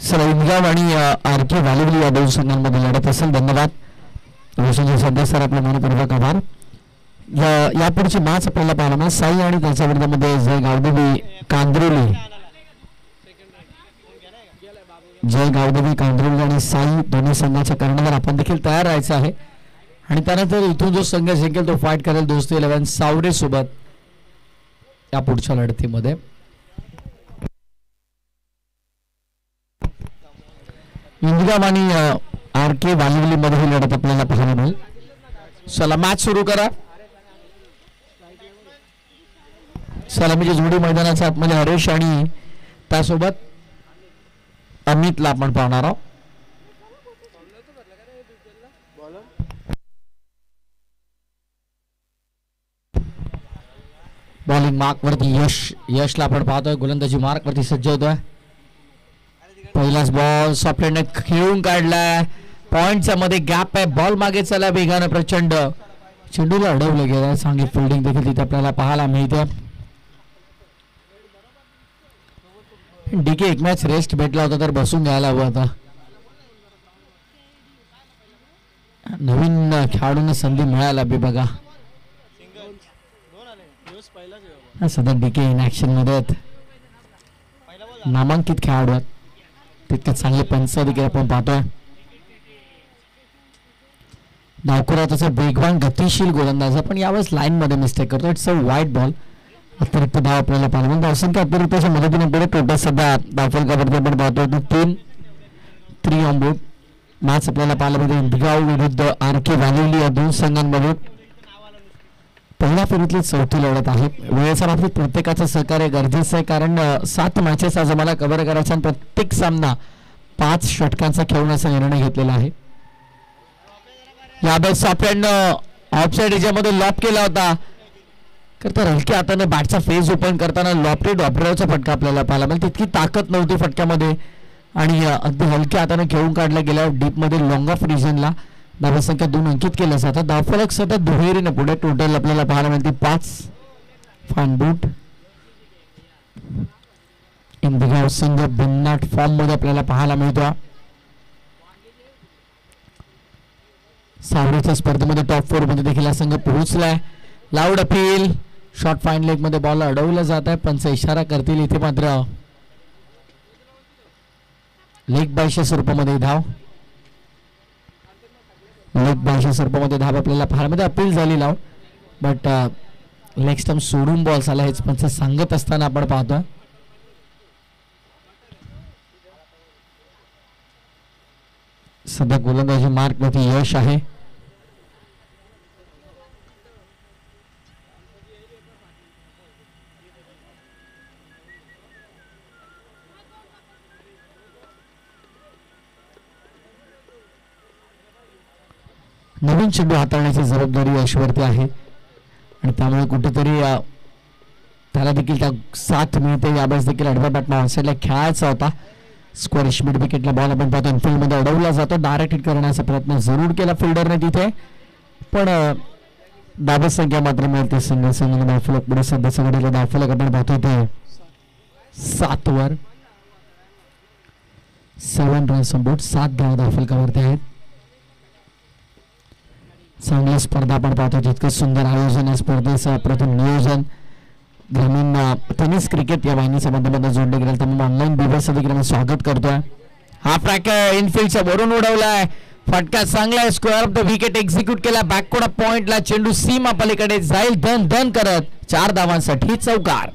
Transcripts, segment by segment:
Sir इंदगाव आणि R K वालिवली या दोन संघांमध्ये लढत असेल. धन्यवाद रोशनजी सध्या सर, आपला मनपूर्वक आभार. यापुढची मॅच आपल्याला पाहायला मिळेल साई आणि त्याच्या विरोधामध्ये जय गावदेवी कांद्रोली. जय गावदेवी कांद्रोली आणि साई दोन्ही संघाच्या कर्णधार आपण देखील तयार राहायचं आहे. आणि त्यानंतर इथून जो संघ जिंकेल तो फाईट करेल दोस्ती 11 सावरे सोबत या पुढच्या लढतीमध्ये. इंदगाव आणि आर के वालिवली मध्ये ही लढत आपल्याला पाहायला मिळेल. चला मॅच सुरू करा. सलामीची जोडी मैदानाच्या आतमध्ये हरेश आणि त्यासोबत अमितला आपण पाहणार आहोत. बॉलिंग मार्क वरती यशला आपण पाहतोय. गोलंदाजी मार्क वरती सज्ज होतोय. पहिलाच बॉल सॉफ्टहँडने खेळून काढलाय. पॉइंटच्या मध्ये गॅप आहे. बॉल मागे चला वेगाने प्रचंड. चेंडूला अडवलं गेलं. चांगली फिल्डिंग देखील तिथे आपल्याला पाहायला मिळते. डीके एक मॅच रेस्ट भेटला होता तर बसून घ्यायला हवं आता. नवीन खेळाडूंना संधी मिळायला बी बघा. सध्या डीके इन ऍक्शन मध्ये आहेत. नामांकित खेळाडू आहेत. तितके चांगले पंच देखील आपण पाहतोय. डावखुरा तसा वेगवान गतिशील गोलंदाज पण यावेळेस लाईन मध्ये मिस्टेक करतो. इट्स अ वाईट बॉल. अतिरिक्त धाव आपल्याला पाहायला मिळतो. असंख्य अतिरिक्तच्या मदतीने पुढे टोटल सध्या धावफलकावरती आपण पाहतोय 3 ऑन बोर्ड. मॅच आपल्याला पाहायला मिळते इंदगाव विरुद्ध आर के वालिवली या दोन संघांमध्ये. पहिल्या फेरीतली चौथी लढत आहे. वेळेच्या बाबतीत प्रत्येकाचं सहकार्य गरजेचं आहे कारण 7 मॅचेस आज आम्हाला कव्हर करायचा आणि प्रत्येक सामना 5 षटकांचा खेळण्याचा निर्णय घेतलेला आहे. यावेळेस सॉफ्टहँडनं ऑफसाईड एरियामध्ये लॉप केला होता. तर हलक्या हाताने बॅटचा फेस ओपन करताना लॉफ्टेड ऑपरेटरचा फटका आपल्याला पाहायला मिळेल. तितकी ताकद नव्हती फटक्यामध्ये आणि अगदी हलक्या हाताने खेळून काढला गेला. डीप मध्ये लॉंग ऑफ रिजनला धावसंख्या 2 अंकित केल्या जातात. धावफलक सतत दुहेरीने पुढे टोटल आपल्याला पाहायला मिळते 5 फाइन बूट. इंदगाव संघ बिननाट फॉर्म मध्ये आपल्याला पाहायला मिळतो. सावरीच्या स्पर्धेमध्ये टॉप 4 मध्ये देखील हा संघ पोहोचलाय. Loud appeal. Short fine leg मध्ये बॉल अडवला जात आहे. पंच इशारा करतील. इथे मात्र लेग बायच्या स्वरूपामध्ये धाव. लेग बायच्या स्वरूपामध्ये धाव आपल्याला पाहायला मध्ये अपील झाली लावून बट लेग स्टंप सोडून बॉल झाला हेच पंच सांगत असताना आपण पाहतोय. सध्या गोलंदाजी मार्क मध्ये यश आहे. नवीन चेंडू हाताळण्याची जबाबदारी यशवरती आहे आणि त्यामुळे कुठेतरी त्याला देखील त्या साथ मिळते. यावेळेस देखील आडव्या बॅटनं ऑनसाईडला खेळायचा होता. स्क्वेअर मिड विकेटला बॉल आपण पाहतो इनफिल्ड मध्ये अडवला जातो. डायरेक्ट हिट करण्याचा प्रयत्न जरूर केला फिल्डरने तिथे पण दाबा संख्या मात्र मिळते. सिंगल संघाने धावफलक पुढे सध्याच्या घडीला धावफलक आपण पाहतो ते 7 वर 7 रन्स ऑन बोर्ड. 7 धावा धावफलकावरती आहेत. चांगली स्पर्धा आपण पाहतो. जितकं सुंदर आयोजन आहे स्पर्धेचं प्रथम नियोजन ग्रामीण टेनिस क्रिकेट या वाहिनीच्या माध्यमातून जोडले गेले त्यामुळे ऑनलाईन दिवस देखील स्वागत करतोय. हा ट्रॅक इनफिल्डच्या वरून उडवलाय. फटका चांगला आहे. Square of the wicket execute केला. बॅककोर्ट पॉइंटला चेंडू सीमा पलीकडे जाईल. धन धन करत 4 धावांसाठी चौकार.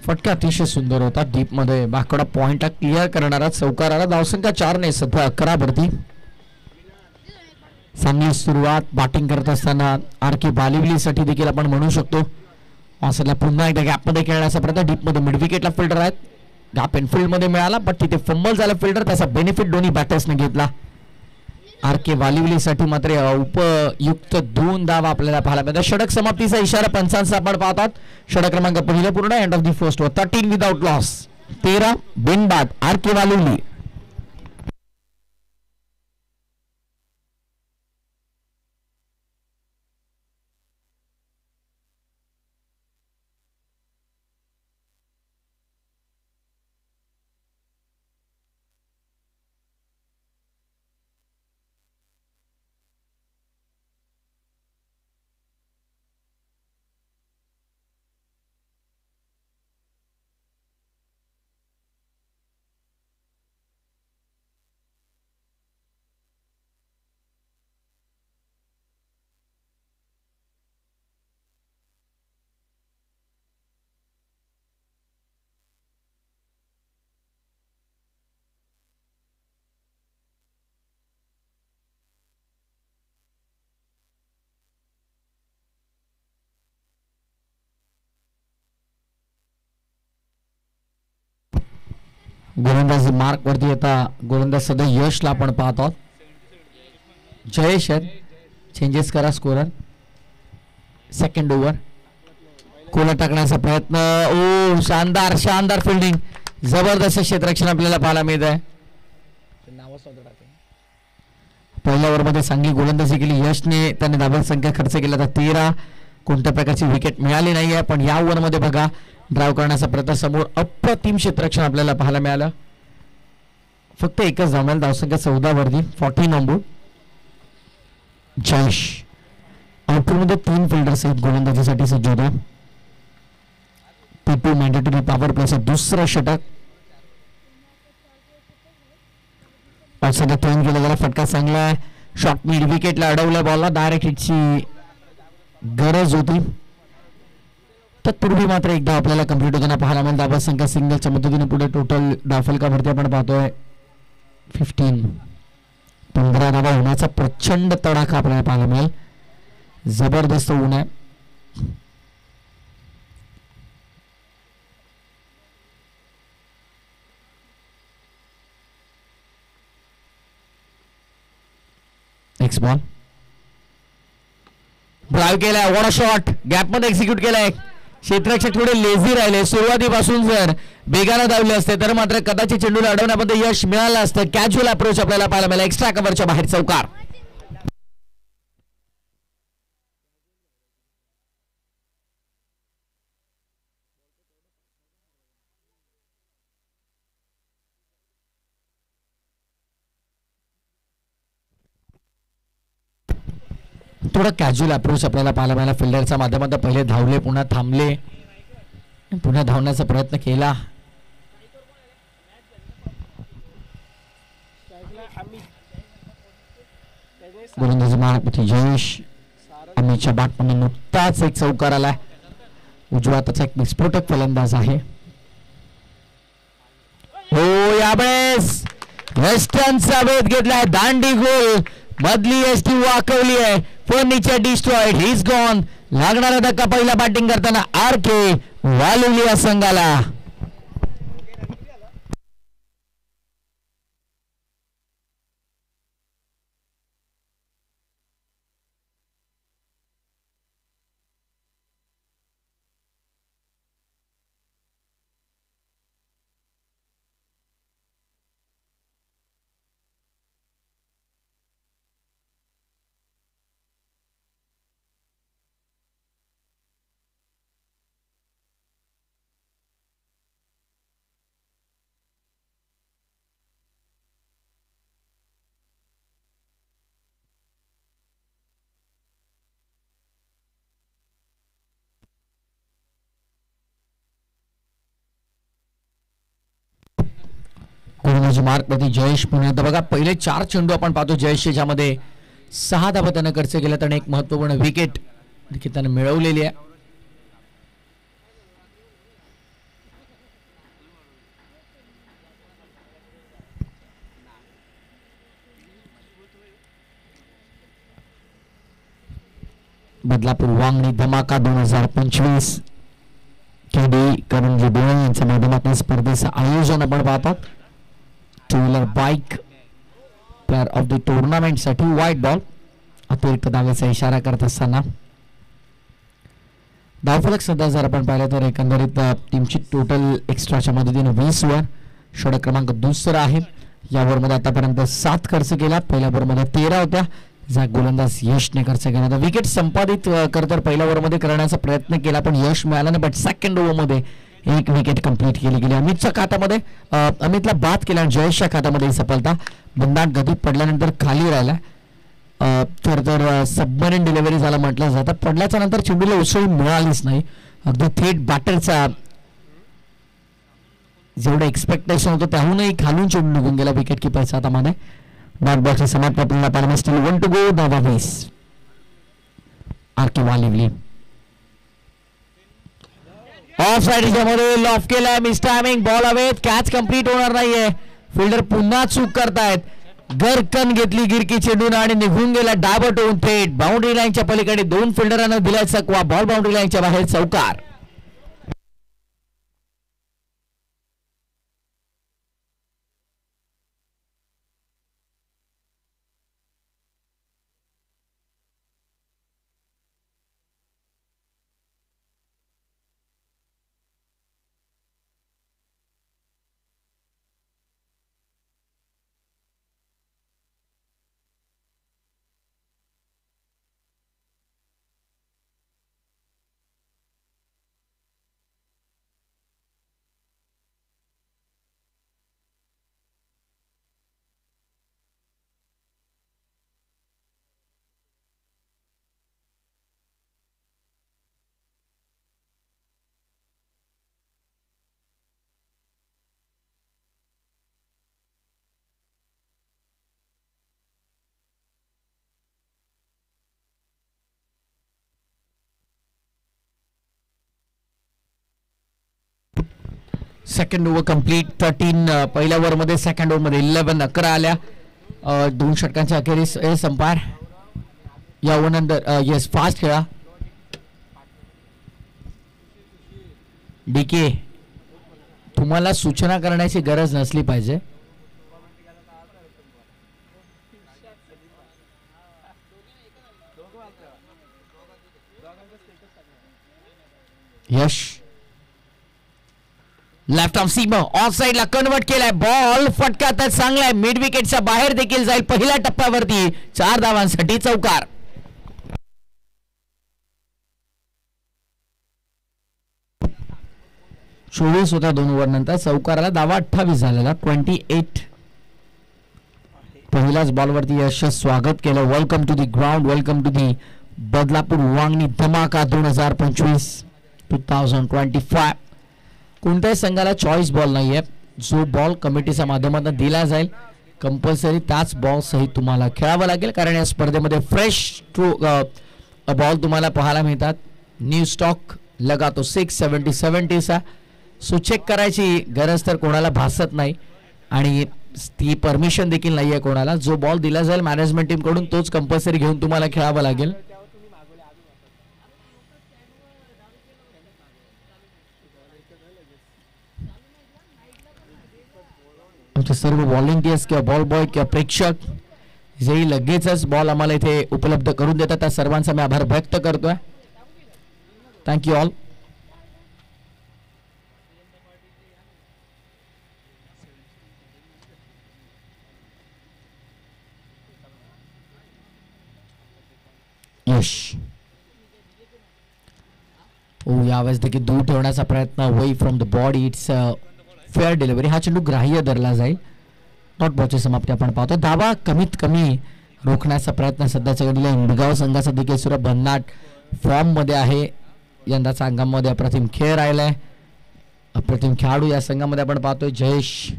फटका अतिशय सुंदर होता. डीप मध्ये बाकडा पॉइंट क्लिअर करणारा चौकार आला. धावसंख्या 4 ने सध्या 11 वरती. चांगली सुरुवात बॅटिंग करत असताना आर के वालिवलीसाठी देखील आपण म्हणू शकतो. ऑसला पुन्हा एकदा गॅप मध्ये खेळण्याचा प्रयत्न. डीप मध्ये मिड विकेटला फिल्डर आहेत. गॅप इनफिल्ड मध्ये मिळाला पण तिथे फंबल झाला फिल्डर. त्याचा बेनिफिट दोन्ही बॅटर्सने घेतला. आर के वालिवलीसाठी मात्र उपयुक्त 2 धावा आपल्याला पाहायला मिळतात. षटक समाप्तीचा इशारा पंचांचा आपण पाहतात. षटक क्रमांक पहिलं पूर्ण. End of the first over. 13 without loss. 13 बिनबाद आर के वालिवली. गोलंदाज मार्क वरती आता गोलंदाज सध्या यशला आपण पाहत आहोत. जयेश चेंजेस करा स्कोरर. Second over. कोला टाकण्याचा प्रयत्न. ओ शानदार शानदार फिल्डिंग. जबरदस्त क्षेत्ररक्षण आपल्याला पाहायला मिळत आहे. पहिल्या ओव्हरमध्ये चांगली गोलंदाजी केली यशने. त्याने धाब्याची संख्या खर्च केला तर 13. कोणत्या प्रकारची विकेट मिळाली नाही आहे. पण या ओव्हरमध्ये बघा ड्राईव्ह करण्याचा प्रयत्न. समोर अप्रतिम क्षेत्ररक्षण आपल्याला पाहायला मिळालं. फक्त एकच धाव मिळाली. धावसंख्या 14 वरती. 14 ऑन बोर्ड. जयेश आउटपुटमध्ये 3 फिल्डर्स आहेत गोलंदाजीसाठी सज्ज होता. P2 मॅन्डेटरी पॉवर प्लेचं दुसरं षटक. सध्या टर्न केला गेला. फटका चांगला आहे. शॉट मिड विकेटला अडवलं. बॉलला डायरेक्ट हिटची गरज होती. तत्पूर्वी मात्र एकदा आपल्याला कंप्लीट होताना पाहायला मिळेल. धावा संख्या सिंगलच्या मदतीने पुढे टोटल धावफलकावरती आपण पाहतोय 15. 15 धावा होण्याचा प्रचंड तडाखा आपल्याला पाहायला मिळेल. जबरदस्त ऊन आहे. Next ball. ड्राईव्ह केलाय. What a shot. गॅप मध्ये एक्झिक्यूट केलाय. क्षेत्ररक्षक थोडे लेझी राहिले. सुरुवातीपासून जर बेगाला धावले असते तर मात्र कदाचित चेंडूला अडवण्यामध्ये यश मिळालं असतं. कॅज्युअल अप्रोच आपल्याला पाहायला मिळाला. एक्स्ट्रा कव्हरच्या बाहेर चौकार. थोडा कॅज्युअल अप्रोच आपल्याला पाहायला मिळाला. फिल्डरच्या माध्यमातून पहिले धावले, पुन्हा थांबले, पुन्हा धावण्याचा प्रयत्न केला. गोलंदाजी मारपती जयेश. अमितच्या बॅटमधून नुकताच एक चौकार आलाय. उजवा त्याचा एक विस्फोटक फलंदाज आहे. हो यावेळेस वेस्टर्नचा वेध घेतलाय. दांडी गोल. मधली एसटी वाकवली आहे. Furniture destroyed. He is gone. लागणारा धक्का पहिला बॅटिंग करताना आर के वालिवली या संघाला. मार्क मध्ये जयेश पुण्यात बघा पहिले 4 चेंडू आपण पाहतो जयेश ज्यामध्ये 6 धावा त्यानं खर्च केला. त्याने एक महत्त्वपूर्ण विकेट त्याने मिळवलेली आहे. बदलापूर वांगणी धमाका 2025 केडी करंजी डोळे यांच्या माध्यमातून स्पर्धेचं आयोजन आपण पाहतात. Two wheeler bike player of the tournament साठी व्हाईट बॉल. अतिरिक्त धावेचा इशारा करत असताना धावफलक सध्या जर आपण पाहिलं तर एकंदरीत टीमची टोटल एक्स्ट्राच्या मदतीने 20 वर. षटक क्रमांक दुसरा आहे. या ओव्हरमध्ये आतापर्यंत 7 खर्च केला. पहिल्या ओव्हरमध्ये 13 होत्या. ज्या गोलंदाज यशने खर्च केला होता. विकेट संपादित करतर पहिल्या ओव्हरमध्ये करण्याचा प्रयत्न केला पण यश मिळालं नाही. बट सेकंड ओव्हरमध्ये एक विकेट कंप्लीट केली गेली. अमितच्या खात्यामध्ये अमितला बाद केला आणि जयेशच्या खात्यामध्ये सफलता. बंदाट गतीत पडल्यानंतर खाली राहिला. तर सबमरीन डिलिव्हरी झाला म्हटलं जातं. पडल्याच्या नंतर चेंडूला उसळी मिळालीच नाही. अगदी थेट बॅटरचा जेवढं एक्सपेक्टेशन होतं त्याहूनही खालून चेंडू निघून गेला विकेट किपरच्या हातामध्ये. डॉट बॉक्स समाप्त आपल्याला पाहायला स्टील 1 to go. धावा 20. आरके वालिवली ऑफ साइडच्या मध्ये लॉफ केलाय. मिस टायमिंग बॉल हवेत. कॅच कंप्लीट होणार नाहीये. फिल्डर पुन्हा चूक करतायत. गरकन घेतली गिरकी चेंडून आणि निघून गेला डाबट होऊन थेट बाउंड्री लाईनच्या पलीकडे. 2 फिल्डरांना दिलाय चकवा. बॉल बाउंड्री लाईनच्या बाहेर. चौकार. Second over complete. 13 पहिल्या ओव्हरमध्ये. सेकंड ओव्हरमध्ये 11 11 आल्या. 2 षटकांच्या अखेरीस संपार. या ओव्हरनंतर येस फास्ट खेळा. डीके तुम्हाला सूचना करण्याची गरज नसली पाहिजे. यश लेफ्ट ऑफ सीमा ऑफ साइडला कन्वर्ट केलाय. बॉल फटका चांगलाय. मिड विकेटच्या बाहेर देखील जाईल. पहिल्या टप्प्यावरती 4 धावांसाठी चौकार. चोवीस होत्या 2 ओव्हर नंतर. चौकाराला धावा 28 झालेला. 28. पहिल्याच बॉलवरती यश स्वागत केलं. Welcome to the ground. Welcome to the Badlapur Vangani धमाका 2025. कोणत्याही संघाला चॉईस बॉल नाहीये. जो बॉल कमिटीच्या माध्यमातून दिला जाईल कंपल्सरी त्याच बॉल सहित तुम्हाला खेळावं लागेल. कारण या स्पर्धेमध्ये फ्रेश बॉल तुम्हाला पाहायला मिळतात. न्यू स्टॉक लगा तो 670 सो चेक करायची गरज तर कोणाला भासत नाही आणि ती परमिशन देखील नाहीये कोणाला. जो बॉल दिला जाईल मॅनेजमेंट टीम कडून तोच कंपल्सरी घेऊन तुम्हाला खेळावं लागेल. सर्व व्हॉलेंटियर्स किंवा बॉल बॉय किंवा प्रेक्षक जे लगेचच बॉल आम्हाला इथे उपलब्ध करून देतात त्या सर्वांचा मी आभार व्यक्त करतोय. Thank you all. यश यावेळेस देखील दूर ठेवण्याचा प्रयत्न. Away from the body. It's fair delivery. हा चेंडू ग्राह्य धरला जाईल. डॉट बॉलची समाप्ती आपण पाहतो. धावा कमीत कमी रोखण्याचा प्रयत्न सध्याच्या घडीला इंदगाव संघाचा देखील सुद्धा भन्नाट फॉर्म मध्ये आहे. यंदाच्या अंगामध्ये अप्रतिम खेळ राहिलाय. अप्रतिम खेळाडू या संघामध्ये आपण पाहतोय. जयेश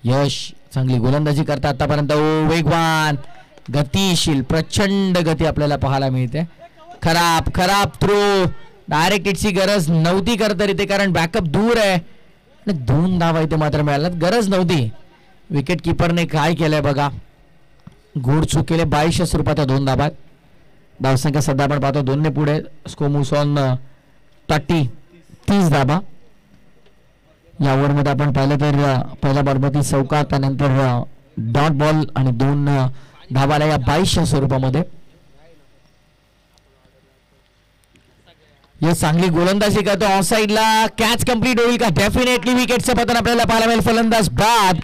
यश चांगली गोलंदाजी करतात आतापर्यंत. वेगवान गतिशील प्रचंड गती आपल्याला पाहायला मिळते. खराब थ्रो. डायरेक्ट हिटची गरज नव्हती करता इथे कारण बॅकअप दूर आहे. 2 धावा इथे मात्र मिळाल्यात. गरज नव्हती. विकेट किपरने काय केलंय बघा. घोड चूक केले. 22 स्वरूपात 2 धाबात. धावसंख्या सध्या आपण पाहतो 2 ने पुढे. स्कोमुसॉन 30 धाबा. या ओव्हरमध्ये आपण पाहिलं तर पहिल्या बॉलमध्ये चौकार. त्यानंतर डॉट बॉल आणि 2 धावाला या 22च्या स्वरूपामध्ये. ये चांगली गोलंदाजी करतो ऑफसाईडला. कॅच कंप्लीट होईल का? डेफिनेटली विकेटचं पतन आपल्याला पाहायला मिळेल. फलंदाज बाद.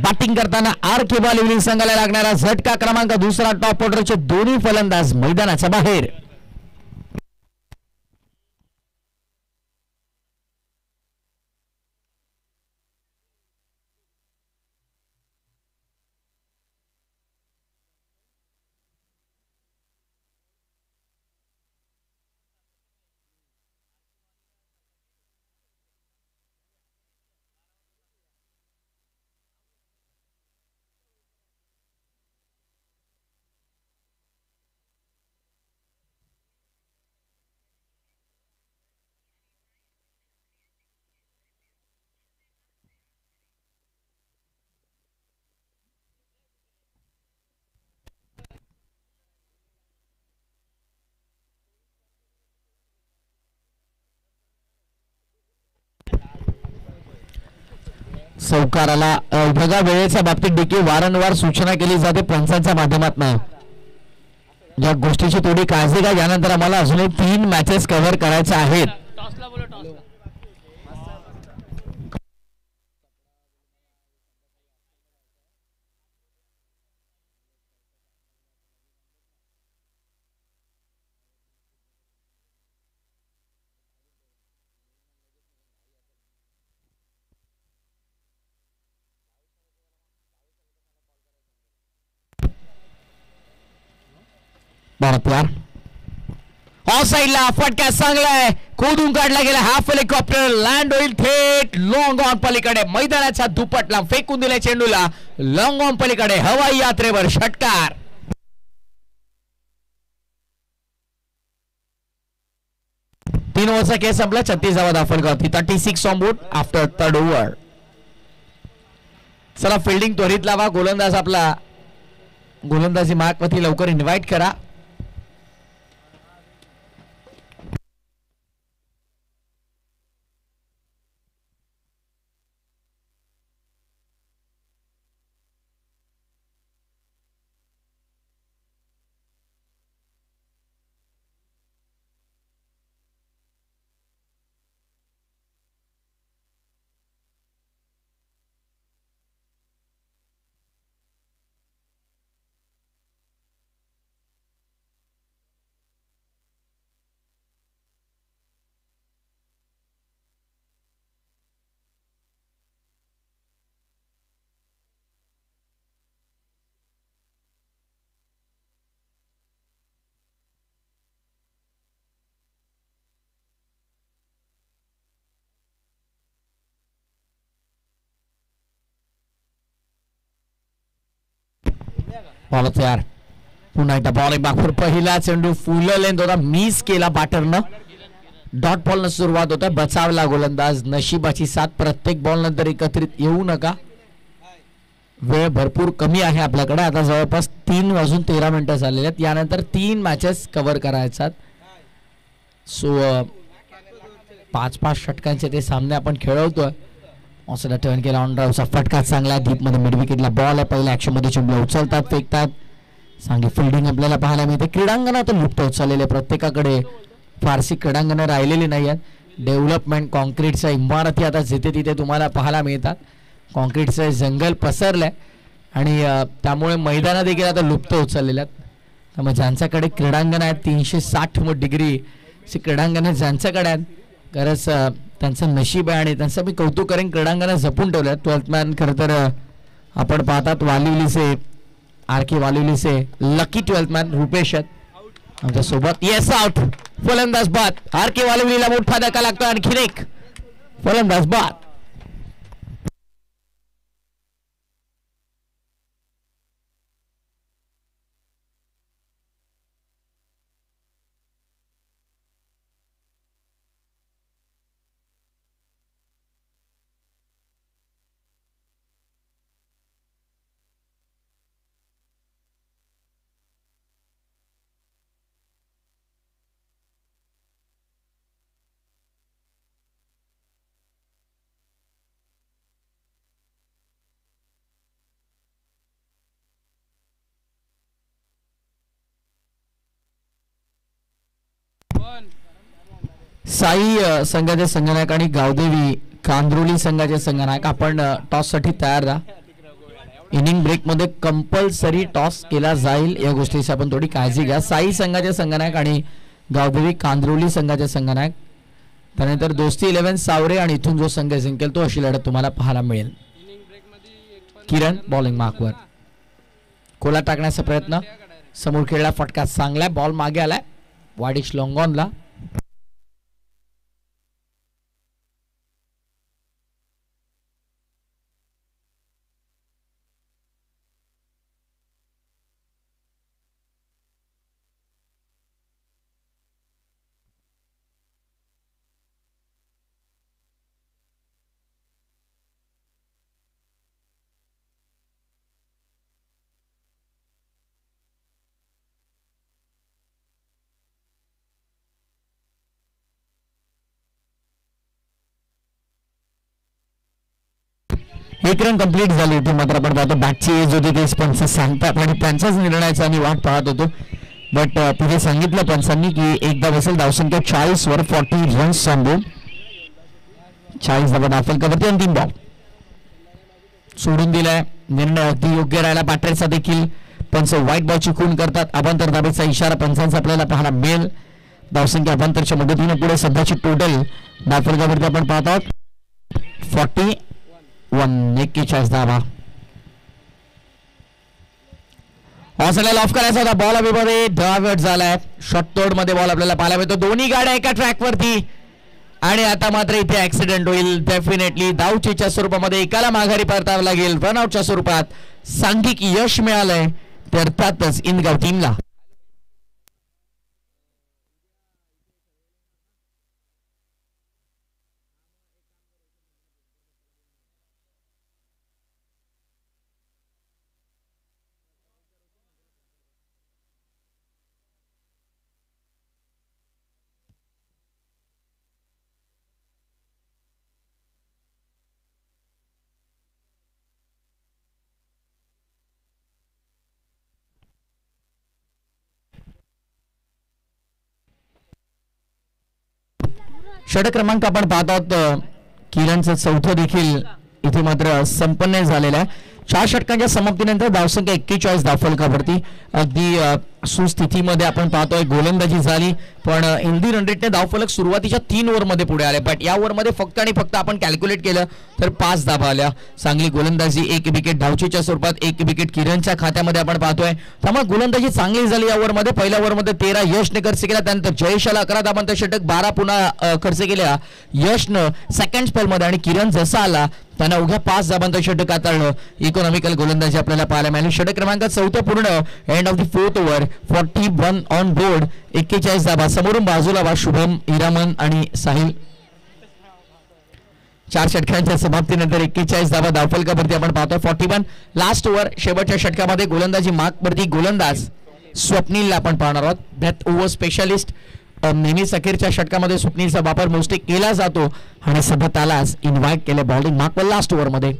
बॅटिंग करताना आर.के. वालिवली संघाला लागणारा झटका क्रमांक दुसरा. टॉप ऑर्डरचे दोन्ही फलंदाज मैदानाच्या बाहेर. चौकाराला बघा, वेळेच्या बाबतीत देखील वारंवार सूचना केली जाते पंचांच्या माध्यमातून. या गोष्टीची थोडी काळजी घ्या. यानंतर आम्हाला अजूनही 3 मॅचेस कव्हर करायच्या आहेत. ऑफ साईडला फटका चांगलाय, खोदून काढला गेला. हाफ हेलिकॉप्टर लँड होईल थेट लॉंग ऑन पलीकडे. मैदानाच्या दुपटला फेकून दिल्या चेंडूला. लॉंग ऑन पलीकडे हवाई यात्रेवर षटकार. तीन ओव्हरचा खेळ संपला. 36 धावा दाखल करते. 36 on board after third over. चला फिल्डिंग त्वरित लावा. गोलंदाज आपला गोलंदाजी मार्कवरती लवकर इन्व्हाइट करा. बॉल तयार. पुन्हा एकदा बॉल बाखूर. पहिला चेंडू फुल लेंथ होता, मिस केला बॅटरनं. डॉट बॉल न सुरुवात होता. बचावला गोलंदाज. नशिबाची साथ. प्रत्येक बॉल नंतर एकत्रित येऊ नका. वेळ भरपूर कमी आहे आपल्याकडे. आता जवळपास 3:13 झालेले आहेत. यानंतर 3 मॅचेस कव्हर करायच्यात. सो 5-5 षटकांचे ते सामने आपण खेळवतोय. ऑसला टर्न केला. ऑन ड्राईव्हचा फटका चांगला. डीप मध्ये मिड विकेटला बॉल आहे. पहिल्या ऍक्शन मध्ये चेंडू उचलतात, फेकतात. चांगली फिल्डिंग आपल्याला पाहायला मिळते. क्रीडांगणात लुप्त होत चाललेले. प्रत्येकाकडे फारशी क्रीडांगणं राहिलेली नाही आहेत. डेव्हलपमेंट कॉन्क्रीटच्या इमारती आता जिथे तिथे तुम्हाला पाहायला मिळतात. कॉन्क्रीटचं जंगल पसरलंय आणि त्यामुळे मैदानं देखील आता लुप्त होत चाललेले आहेत. त्यामुळे ज्यांच्याकडे क्रीडांगण आहेत 360 डिग्री क्रीडांगण ज्यांच्याकडे आहेत, खरंच त्यांचं नशीब आहे आणि त्यांचं मी कौतुक करेन. क्रीडांगणं जपून ठेवल्यात. 12th मॅन खरं तर आपण पाहतात वालिवलीचे आर.के. वालिवलीचे लकी 12th मॅन रुपेश आहेत आमच्या सोबत. Yes out. फलंदाज बाद. आर.के. वालिवलीला मोठा धक्का लागतो. आणखीन एक फलंदाज बाद. साई संघाचे संघनायक आणि गावदेवी कांद्रोली संघाचे संघनायक आपण टॉस साठी तयार राहा. इनिंग ब्रेक मध्ये कंपल्सरी टॉस केला जाईल या गोष्टीची आपण थोडी काळजी घ्या. साई संघाचे संघनायक आणि गावदेवी कांद्रोली संघाचे संघनायक. त्यानंतर दोस्ती 11 सावरे आणि इथून जो संघ जिंकेल तो अशी लढत तुम्हाला पाहायला मिळेल. किरण बॉलिंग मार्कवर कोला टाकण्याचा प्रयत्न समोर खेळला फटका चांगला बॉल मागे आलाय वाडिश लॉंगॉनला. एक रन कंप्लीट झाली होती मात्र आपण पाहतो बॅटची एज होती ते पंच सांगतात आणि त्यांच्याच निर्णयाचा आम्ही वाट पाहत होतो. बट तिथे सांगितलं पंचांनी की एकदा बसेल धावसंख्या 40 वर 40 रन्स सांगून 40 धावा दाखल करते. अंतिम बॉल सोडून दिलाय. निर्णय अगदी योग्य राहिला. बॅटरचा देखील पंच व्हाईट बॉलची खून करतात. अभांतर धाबेचा इशारा पंचांचा आपल्याला पाहायला मिळेल. धावसंख्या अभांतरच्या मदतीने पुढे सध्याची टोटल दाखल करते आपण पाहत आहोत 41 41 धावा. ऑस्ट्रेलियाला ऑफ करायचा होता. बॉल अभिमध्ये डायव्हर्ट झालाय. शॉर्ट तोड मध्ये बॉल आपल्याला पाहायला मिळतो. दोन्ही गाड्या एका ट्रॅक वरती आणि आता मात्र इथे ऍक्सिडेंट होईल. डेफिनेटली धावचीच्या स्वरूपामध्ये एकाला माघारी परतावं लागेल. रनआउटच्या स्वरूपात सांघिक यश मिळालंय तर अर्थातच इंदगाव टीमला. षटक क्रमांक आपण पाहत आहोत. किरणचं चौथं देखील इथे मात्र संपन्न झालेलं आहे. 4 षटकांच्या समाप्तीनंतर धावसंख्या 41 धावफलकावरती अगदी सुस्थितीमध्ये आपण पाहतोय. गोलंदाजी झाली पण इंदी रणरेटने धावफलक सुरुवातीच्या 3 ओव्हरमध्ये पुढे आले. बट या ओव्हरमध्ये फक्त आणि फक्त आपण कॅल्क्युलेट केलं तर 5 धावा आल्या. चांगली गोलंदाजी. 1 विकेट धावचीच्या स्वरूपात 1 विकेट किरणच्या खात्यामध्ये आपण पाहतोय. त्यामुळे गोलंदाजी चांगली झाली या ओव्हरमध्ये. पहिल्या ओव्हरमध्ये 13 यशने खर्च केला. त्यानंतर जयेशाला 11 धावांतर षटक 12 पुन्हा खर्च केल्या यशनं सेकंड स्पेलमध्ये आणि किरण जसा आला त्यांना उघ्या 5 धावांतर षटक हाताळलं. इकॉनॉमिकल गोलंदाजी आपल्याला पाहायला मिळाली. षटक क्रमांक 4 पूर्ण. End of the 4th over 41 on board. 41 धावा. समोरून बाजूला वा शुभम हिरामन आणि साहिल. 4 षटकांच्या समाप्तीनंतर 41 धावा धावफलकावरती आपण पाहतो. 41 लास्ट ओव्हर. शेवटच्या षटकामध्ये गोलंदाजी मार्कवरती गोलंदाज स्वप्नीलला आपण पाहणार आहोत. Death over specialist. नेहमीच अखेरच्या षटकामध्ये स्वप्नीलचा वापर मोस्टली केला जातो आणि सध्या त्यालाच इन्व्हाइट केले बॉलिंग मार्कवर लास्ट ओव्हरमध्ये.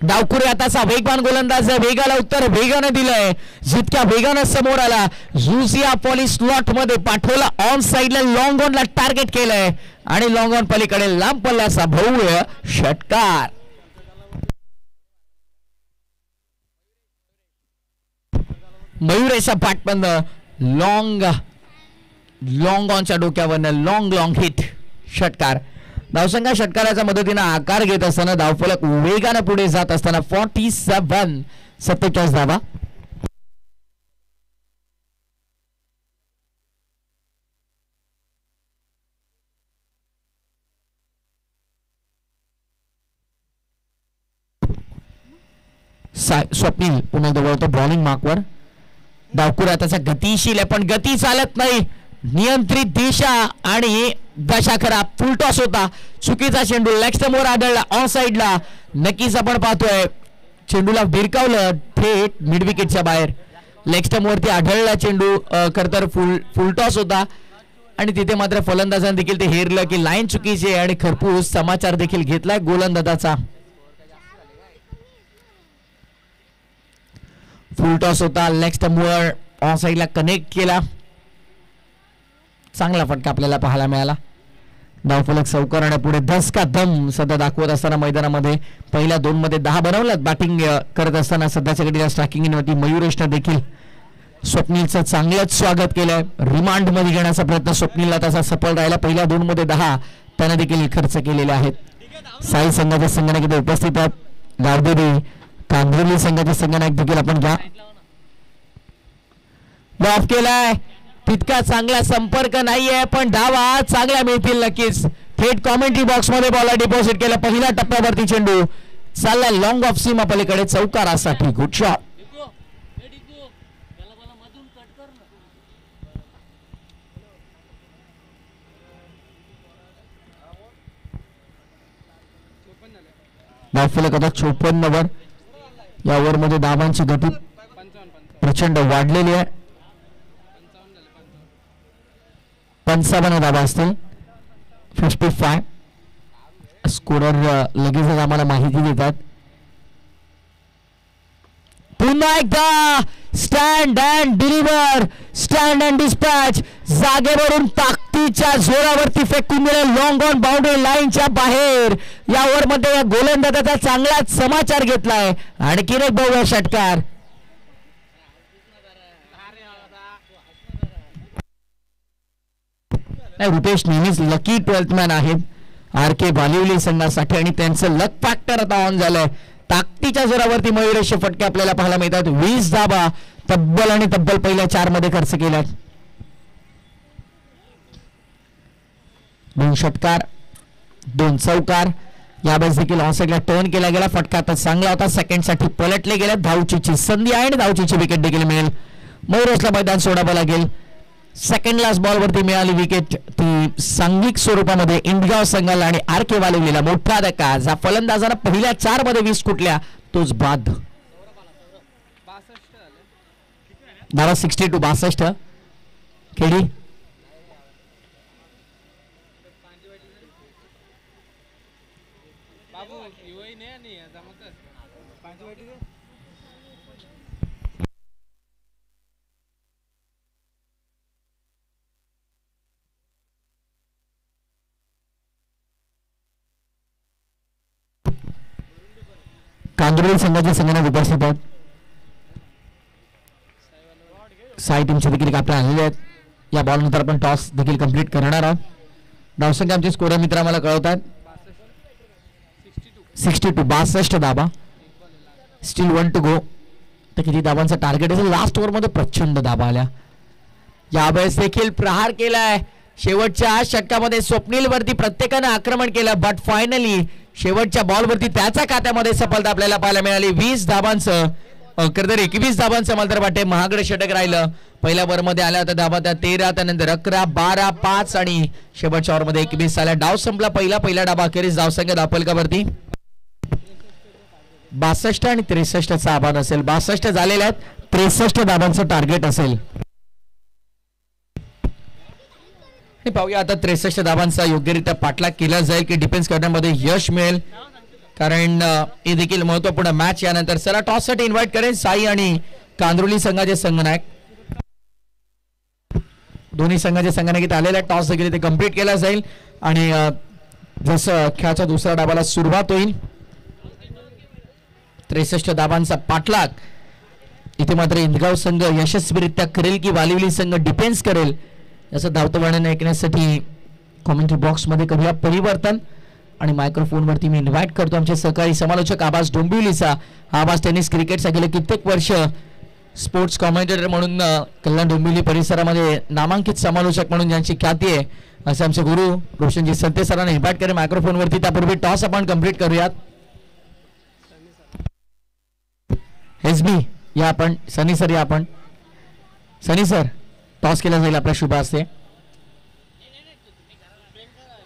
डावखुरी आताचा वेगवान गोलंदाज वेगाला उत्तर वेगाने दिलंय. जितक्या वेगाने समोर आला झुसिया पॉली स्लॉट मध्ये पाठवला. ऑन साइडला लॉंग ऑनला टार्गेट केलंय आणि लॉंग ऑन पलीकडे लांब पल्ल्याचा भव्य षटकार. मयुरेशा पाटबंद लॉंग ऑनच्या डोक्यावरनं लॉंग हिट षटकार. धावसंख्या षटकाराच्या मदतीने आकार घेत असताना धावफलक वेगाने पुढे जात असताना 47 धावा. स्वप्नील पुन्हा दवळतो बॉलिंग मार्कवर. डावकुरा त्याचा गतिशील आहे पण गती चालत नाही. नियंत्रित दिशा आणि दशा खरा. फुल टॉस होता. चुकीचा चेंडू लेग स्टंपवर आढळला ऑन साइडला. नक्कीच आपण पाहतोय चेंडूला भिरकावलं थेट मिड विकेटच्या बाहेर. लेग स्टंपवरती आढळला चेंडू. खरतर फुल टॉस होता आणि तिथे मात्र फलंदाजांनी देखील ते हेरलं की लाईन चुकीची आणि खरपूस समाचार देखील घेतलाय गोलंदाजाचा. फुल टॉस होता. लेग स्टंपवर ऑन साइडला कनेक्ट केला. चांगला फटका आपल्याला पाहायला मिळाला. धावफलक चौकारण्यापुढे धस का दम सध्या दाखवत असताना मैदानामध्ये पहिल्या 2 मध्ये 10 बनवल्यात. बॅटिंग करत असताना सध्याच्या घडीला स्ट्रायकिंग इनवरती मयुरेशनं देखील स्वप्नीलचं चांगलंच स्वागत केलंय. रिमांड मध्ये घेण्याचा प्रयत्न स्वप्नीलला तसा सफल राहिला. पहिल्या 2 मध्ये 10 त्याने देखील खर्च केलेले आहेत. साई संघाचे संगणक इथे उपस्थित आहेत. गावदेवी कांद्रेली संघाचे संगणक देखील आपण घ्या. ऑफ केलाय. तितका चांगला संपर्क नाहीये पण धावा चांगल्या मिळतील नक्कीच. थेट कॉमेंट्री बॉक्स मध्ये बॉल डिपॉझिट केला. पहिल्या टप्प्यावरती चेंडू चालला लॉंग ऑफ सीमा पलीकडे चौकारासाठी. Good shot. धावफलक आता 54 वर. या ओव्हर मध्ये धावांची गती प्रचंड वाढलेली आहे. 55 धावा असतील. 55 स्कोरर लगेचच आम्हाला माहिती देतात. पुन्हा एकदा stand and deliver, stand and dispatch. जागेवरून ताकदीच्या जोरावरती फेकून दिले लॉंग ऑन बाउंड्री लाईनच्या बाहेर. या ओव्हर मध्ये या गोलंदाजाचा चांगलाच समाचार घेतलाय. आणखीन एक भव्य षटकार. रुपेश नेहमीच लकी 12th मॅन आहेत RK बालिवली संघासाठी आणि त्यांचं लक फॅक्टर आता ऑन झालंय. ताकदीच्या जोरावरती मयुरेश फटके आपल्याला पाहायला मिळतात. 20 धावा तब्बल पहिल्या 4 मध्ये खर्च केल्यात. 2 षटकार 2 चौकार. यावेळेस देखील ऑनसाइडला टर्न केला गेला. फटका आता चांगला होता. सेकंड साठी पलटले गेले. धावचीची संधी आहे आणि धावचीची विकेट देखील मिळेल. मयुरेशला मैदान सोडावं लागेल. सेकंड लास्ट बॉल वरती मिळाली विकेट. ती सांघिक स्वरूपामध्ये इंदगाव संघाला आणि RK बालिवलीला मोठा धक्का. जा फलंदाजानं पहिल्या 4 मध्ये 20 कुठल्या तोच बाद. धावा 62 62. खेडी कांदुर्ली संघाचे संघटक उपस्थित आहेत. साई टीमचे देखील आपल्या आलेले आहेत. या बॉल नंतर आपण टॉस देखील कंप्लीट करणार आहोत. धावसंख्या आमचे स्कोर मित्र आम्हाला कळवतात. 62 62 धाबा. Steel 1 to go. तर किती धाबांचा टार्गेट असेल. लास्ट ओव्हर मध्ये प्रचंड धाबा आल्या. यावेळेस देखील प्रहार केलाय. शेवटच्या षटकामध्ये स्वप्नील वरती प्रत्येकाने आक्रमण केलं बट फायनली शेवटच्या बॉल वरती त्याच्या खात्यामध्ये सफलता आपल्याला पाहायला मिळाली. 20 धाबांचं खरंतर 21 धाबांचं मला तर वाटते महागडं षटक राहिलं. पहिल्या ओव्हर मध्ये आल्या होत्या धाबा त्या 13, त्यानंतर 11, 12, 5 आणि शेवटच्या ओव्हर मध्ये 21 आल्या. डाव संपला पहिला डाबा. अखेरीस धावसंख्या धावफलकावरती 62 आणि 63चं आव्हान असेल. 62 झालेल्या आहेत. 63 धाबांचं टार्गेट असेल. पाहूया आता 63 धाबांचा योग्यरित्या पाठलाग केला जाईल की डिफेन्स करण्यामध्ये यश मिळेल. कारण हे देखील महत्वपूर्ण मॅच. यानंतर चला टॉस साठी इन्व्हाइट करेन साई आणि कांद्रोली संघाचे संघनायक. दोन्ही संघाचे संघनायक इथे आलेले आहेत. टॉस देखील इथे कंप्लीट केला जाईल आणि जसं खेळाच्या दुसऱ्या डावाला सुरुवात होईल 63 धाबांचा पाठलाग इथे मात्र इंदगाव संघ यशस्वीरित्या करेल की वालिवली संघ डिफेन्स करेल याचं धावतं वर्णन ऐकण्यासाठी कॉमेंट्री बॉक्स मध्ये करूया परिवर्तन. आणि मायक्रोफोन वरती मी इन्व्हाइट करतो आमचे सहकारी समालोचक आबास डोंबिवलीचा. आबास टेनिस क्रिकेटचा गेले कित्येक वर्ष स्पोर्ट्स कॉमेंटेटर म्हणून कल्याण डोंबिवली परिसरामध्ये नामांकित समालोचक म्हणून ज्यांची ख्याती आहे असे आमचे गुरु रोशनजी संते सरांना इन्व्हाइट करेन मायक्रोफोन वरती. त्यापूर्वी टॉस आपण कंप्लीट करूयात. एसबी या आपण सनी सर या आपण सनी सर टॉस केला जाईल आपल्या शुभ हस्ते.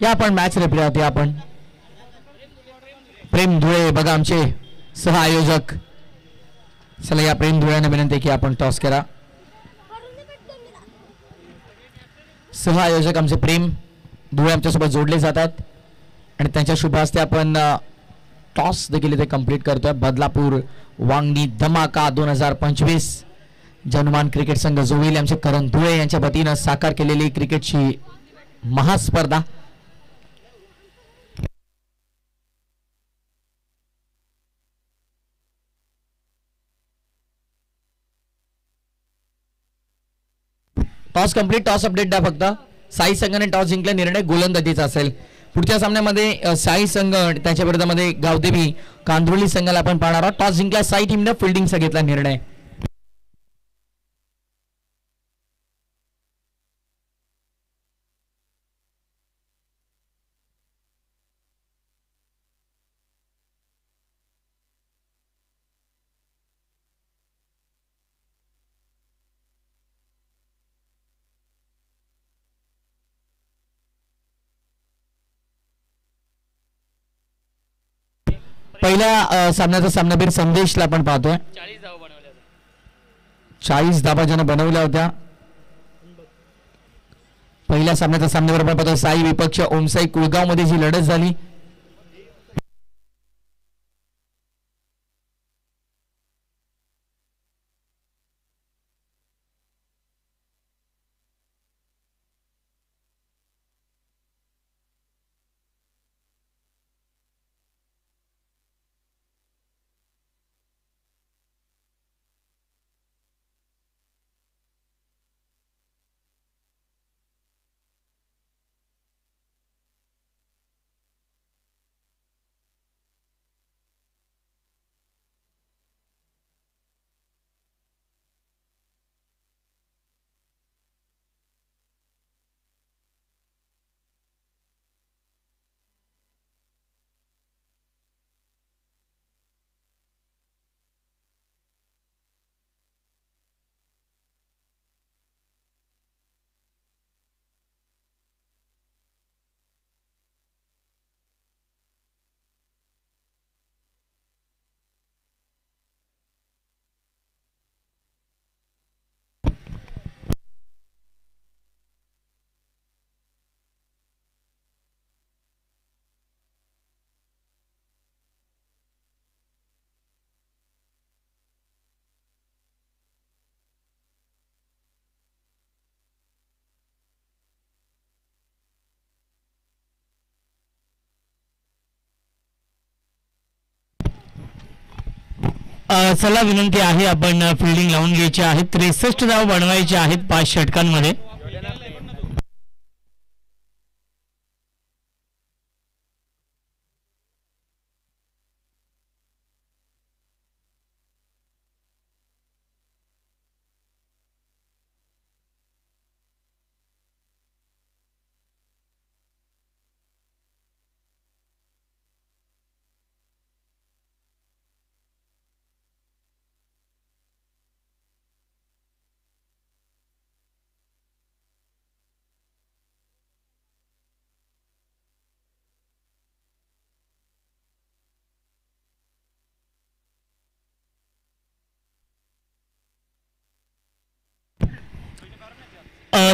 या आपण मॅच रिप्ले होते. आपण प्रेम धुळे बघा आमचे सह आयोजक. चला या प्रेम धुळ्यांना विनंती की आपण टॉस करा. सह आयोजक आमचे प्रेम धुळे आमच्यासोबत जोडले जातात आणि त्यांच्या शुभ हस्ते आपण टॉस देखील इथे कंप्लीट करतोय. बदलापूर वांगणी धमाका 2025 जनमान क्रिकेट संघ जोविल यांचे करण धुळे यांच्या वतीनं साकार केलेली क्रिकेटची महास्पर्धा टॉस कंप्लीट. टॉस अपडेट द्या फक्त. साई संघाने टॉस जिंकला. निर्णय गोलंदाजीचा असेल. पुढच्या सामन्यामध्ये साई संघ त्याच्या विरोधामध्ये गावदेवी कांदुर्ली संघाला आपण पाहणार आहोत. टॉस जिंकला साई टीमने फिल्डिंगचा घेतला निर्णय. पहिल्या सामन्याचा सामनावीर संदेशला आपण पाहतोय. 40 धाबा ज्यानं बनवल्या होत्या. पहिल्या सामन्याचा सामन्यावर आपण पाहतोय साई विपक्ष ओमसाई कुळगाव मध्ये जी लढत झाली. चला विनंती आहे आपण फिल्डिंग लावून घ्यायची आहे. 63 धाव बनवायचे आहेत 5 षटकांमध्ये.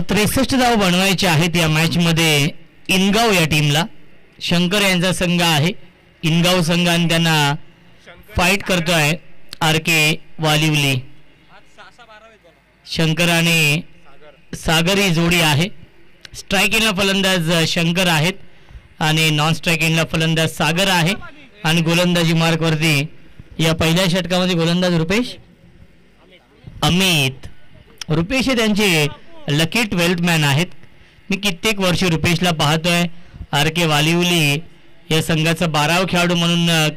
त्रेसष्ट धाव बनवायचे आहेत या मॅच मध्ये. इनगाव या टीमला शंकर यांचा संघ आहे. इनगाव संघ आणि त्यांना फाईट करतोय आर के वालिवली. शंकर आणि सागर ही जोडी आहे. स्ट्रायकिंगला फलंदाज शंकर आहेत आणि नॉन स्ट्रायकिंगला फलंदाज सागर आहे. आणि गोलंदाजी मार्कवरती या पहिल्या षटकामध्ये गोलंदाज रुपेश अमित. रुपेश हे त्यांचे लकी 12th मॅन आहेत. मी कित्येक वर्ष रुपेशला पाहतोय. आर के वालिवली या संघाचा 12वा खेळाडू म्हणून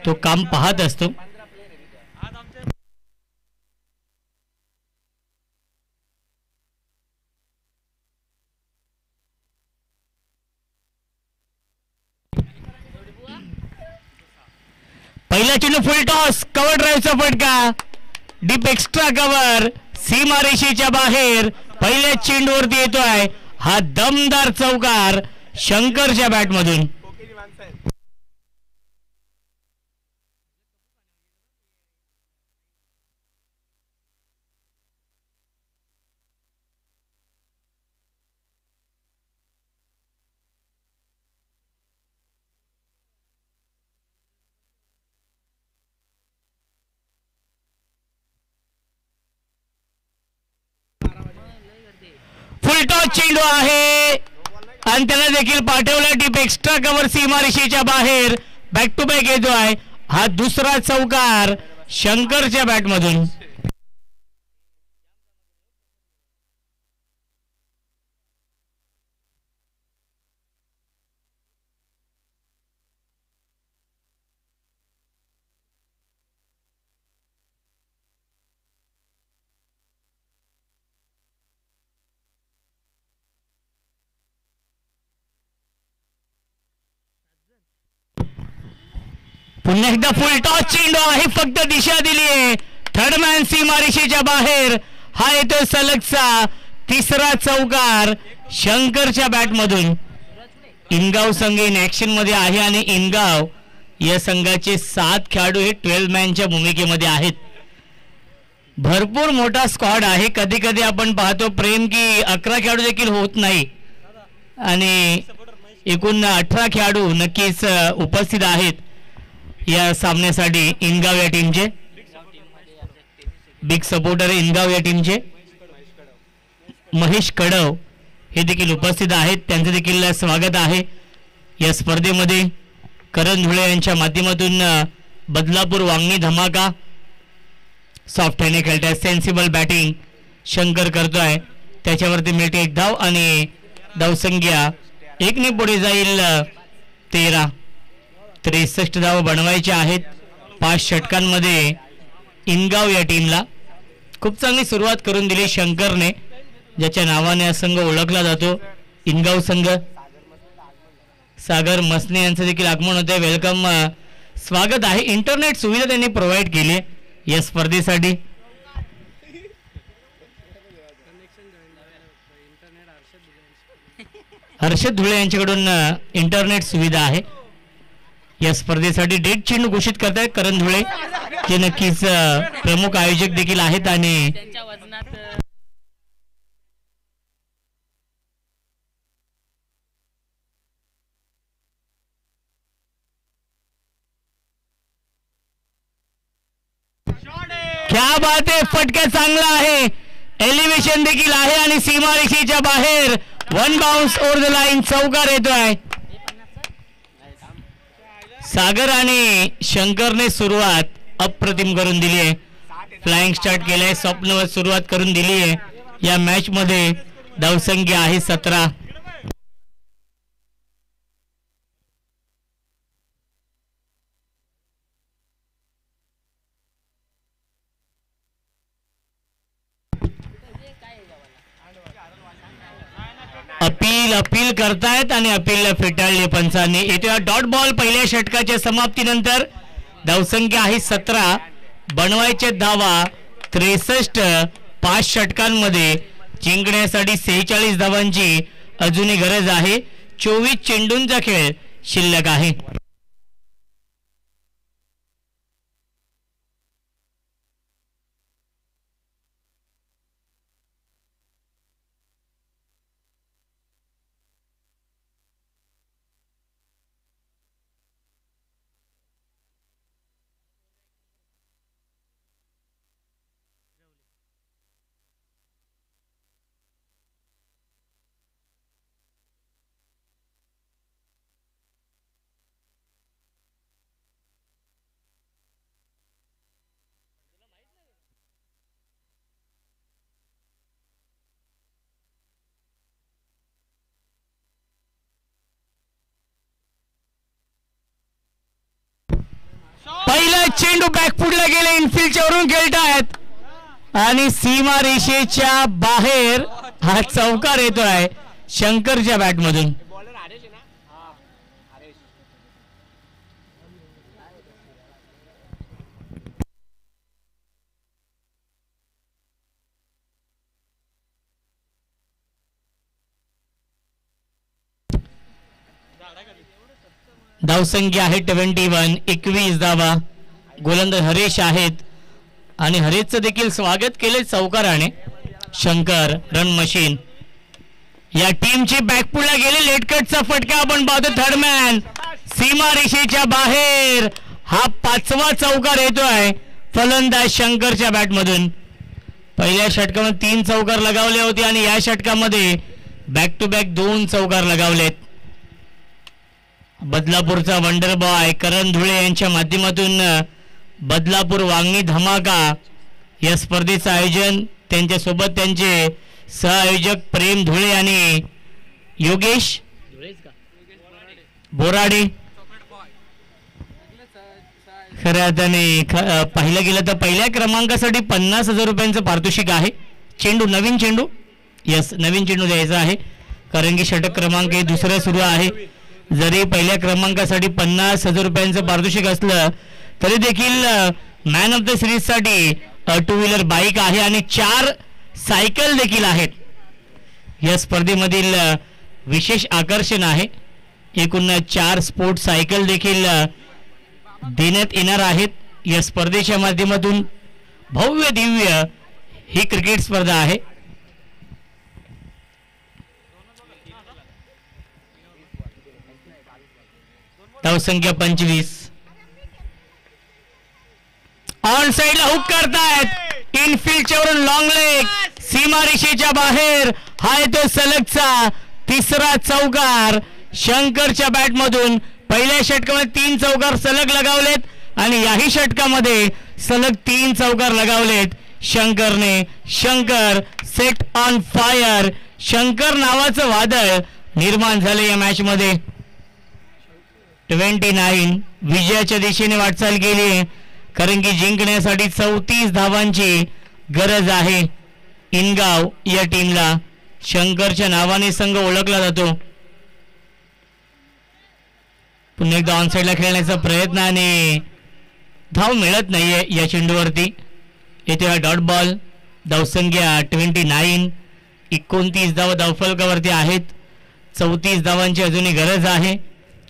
तो काम पाहत असतो. पहिला चेंडू फुल टॉस. कव्हर ड्राईव्हचा फटका. Deep extra cover. सीमारेषेच्या बाहेर पहिल्या चेंडूवरती येतोय हा दमदार चौकार शंकरच्या बॅटमधून. चेंडू आहे आणि त्याला देखील पाठवला डीप एक्स्ट्रा कव्हर सीमारेषेच्या बाहेर. बॅक टू बॅक येतो आहे. हा दुसरा चौकार शंकरच्या बॅटमधून. पुन्हा एकदा फुल टॉस चेंडू आहे. फक्त दिशा दिली आहे. थर्ड मॅन सीमारेषेच्या बाहेर. हा येतो सलगचा तिसरा चौकार शंकरच्या बॅटमधून. इनगाव संघ इन ऍक्शन मध्ये आहे आणि इनगाव या संघाचे 7 खेळाडू हे 12 मॅनच्या भूमिकेमध्ये आहेत. भरपूर मोठा स्क्वॉड आहे. कधी कधी आपण पाहतो प्रेम की 11 खेळाडू देखील होत नाही आणि एकूण 18 खेळाडू नक्कीच उपस्थित आहेत या सामन्यासाठी. इनगाव या टीमचे बिग सपोर्टर इनगाव या टीमचे महेश कडव हे देखील उपस्थित आहेत. त्यांचं देखील स्वागत आहे या स्पर्धेमध्ये. करण धुळे यांच्या माध्यमातून बदलापूर वांगणी धमाका सॉफ्ट हँडने खेळताय. सेन्सिबल बॅटिंग शंकर करतोय. त्याच्यावरती मिळते 1 धाव आणि धावसंख्या 1 ने पुढे जाईल. 63 धाव बनवायच्या आहेत 5 षटकांमध्ये इनगाव या टीमला. खूप चांगली सुरुवात करून दिली शंकरने, ज्याच्या नावाने हा संघ ओळखला जातो इनगाव संघ. सागर मसने यांचं देखील आगमन होते. वेलकम, स्वागत आहे. इंटरनेट सुविधा त्यांनी प्रोव्हाइड केली आहे या स्पर्धेसाठी. हर्षद धुळे यांच्याकडून इंटरनेट सुविधा आहे या स्पर्धेसाठी. डेट चेंडू घोषित करतायत करण धुळे, जे नक्कीच प्रमुख आयोजक देखील आहेत आणि क्या बात आहे. फटका चांगला आहे. एलिव्हेशन देखील आहे आणि सीमारेषेच्या बाहेर 1 बाउन्स ओव्हर द लाईन. चौकार येतोय. सागर आणि शंकरने सुरुवात अप्रतिम करून दिली आहे. फ्लाइंग स्टार्ट केलंय. स्वप्नवत सुरुवात करून दिली आहे. या मॅच मध्ये धावसंख्या आहे 17. अपील करतायत आणि अपीलला फेटाळले पंचांनी. येतो डॉट बॉल पहिल्या षटकाच्या समाप्तीनंतर. धावसंख्या आहे 17. बनवायचे धावा 63. 5 षटकांमध्ये जिंकण्यासाठी 46 धावांची अजूनही गरज आहे. 24 चेंडूंचा खेळ शिल्लक आहे. पहिला चेंडू बॅकफुटला गेले. इनफिल्डच्या वरून खेळतायत आणि सीमा रेषेच्या बाहेर हा चौकार येतोय शंकरच्या बॅटमधून. धावसंख्या आहे 21. 21 धावा. गोलंदाज हरेश आहेत आणि हरेशचं देखील स्वागत केले चौकाराने. शंकर रन मशीन या टीमची बॅकपुलला गेले. लेटकटचा फटका आपण पाहतो. थर्ड मॅन सीमा रेषेच्या बाहेर. हा 5वा चौकार येतोय फलंदाज शंकरच्या बॅटमधून. पहिल्या षटकामध्ये 3 चौकार लगावले होते आणि या षटकामध्ये बॅक टू बॅक 2 चौकार लगावलेत. बदलापूरचा वंडर बॉय करण धुळे यांच्या माध्यमातून बदलापूर वांगणी धमाका या स्पर्धेचं आयोजन, त्यांच्यासोबत त्यांचे सहआयोजक प्रेम धुळे आणि योगेश बोराडे. खऱ्या अर्थाने पाहिलं गेलं तर पहिल्या क्रमांकासाठी 50,000 रुपयांचं पारितोषिक आहे. चेंडू, नवीन चेंडू, यस नवीन चेंडू द्यायचा आहे, कारण की षटक क्रमांक हे दुसरं सुरू आहे. जरी पहिल्या क्रमांकासाठी 50,000 रुपयांचं पारितोषिक असलं तरी देखील मॅन ऑफ द सिरीजसाठी 2 व्हीलर बाईक आहे आणि 4 सायकल देखील आहेत. या स्पर्धेमधील विशेष आकर्षण आहे. एकूण 4 स्पोर्ट्स सायकल देखील देण्यात येणार आहेत. या स्पर्धेच्या माध्यमातून भव्य दिव्य ही क्रिकेट स्पर्धा आहे. धावसंख्या 25. ऑन साइडला हुक करतायत, इनफिल्डच्या वरून लॉंग लेग, सीमारेषेच्या बाहेर. हा येतो सलगचा 3रा चौकार शंकरच्या बॅटमधून. पहिल्या षटकामध्ये 3 चौकार सलग लगावलेत आणि याही षटकामध्ये सलग 3 चौकार लगावलेत शंकरने. Shankar set on fire. Shankar नावाचं वादळ निर्माण झाले या मॅच मध्ये. 29 विजयाच्या दिशेने वाटचाल केली, कारण की जिंकण्यासाठी 34 धावांची गरज आहे इनगाव या टीमला. शंकरच्या नावाने संघ ओळखला जातो. पुन्हा एकदा ऑन साइडला खेळण्याचा प्रयत्न आणि धाव मिळत नाहीये या चेंडूवरती. येथे हा डॉट बॉल. धावसंख्या 29. 29 धावा धावफलकावरती आहेत. 34 धावांची अजूनही गरज आहे.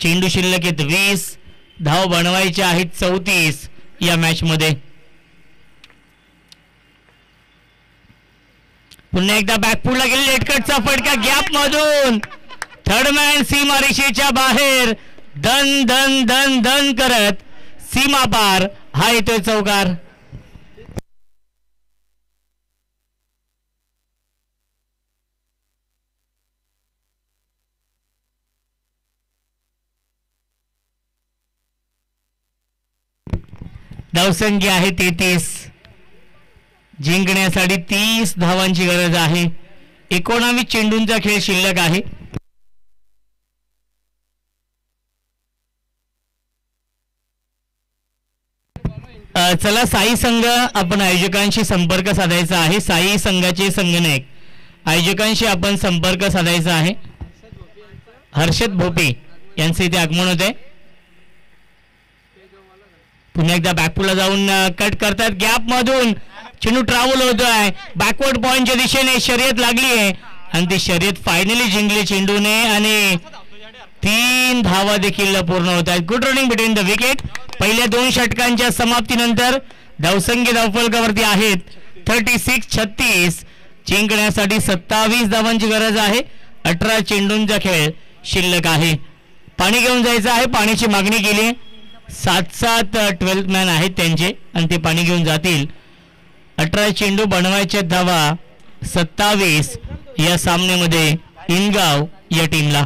चेंडू शिल्लक आहेत 20. धाव बनवायच्या आहेत 34 या मॅच मध्ये. पुन्हा एकदा बॅकफुटला गेले, लेटकटचा फटका गॅप मधून. थर्ड मॅन सीमारेषेच्या बाहेर दन दन दन दन करत सीमा पार. हा येतोय चौकार. धावसंख्या आहे 33. जिंकण्यासाठी 30 धावांची गरज आहे. 19 चेंडूंचा खेळ शिल्लक आहे. चला साई संघ आपण आयोजकांशी संपर्क साधायचा आहे. साई संघाचे संघनायक आयोजकांशी आपण संपर्क साधायचा आहे. हर्षद भोपे यांचे इथे आगमन होत आहे. पुन्हा एकदा बॅकफुटला जाऊन कट करतात गॅप मधून. चेंडू ट्रॅव्हल होतोय बॅकवर्ड पॉइंटच्या दिशेने. शर्यत लागली आहे आणि ती शर्यत फायनली जिंकली चेंडूने आणि 3 धावा देखील पूर्ण होत आहेत. Good running between the wicket. पहिल्या 2 षटकांच्या समाप्तीनंतर धावसंख्या धावफलकावरती आहेत 36-36. जिंकण्यासाठी 27 धावांची गरज आहे. 18 चेंडूंचा खेळ शिल्लक आहे. पाणी घेऊन जायचं आहे. पाण्याची मागणी केली. 7-7 12 मॅन आहेत त्यांचे आणि ते पाणी घेऊन जातील. 18 चेंडू बनवायच्या धावा 27 या सामन्यामध्ये इनगाव या टीमला.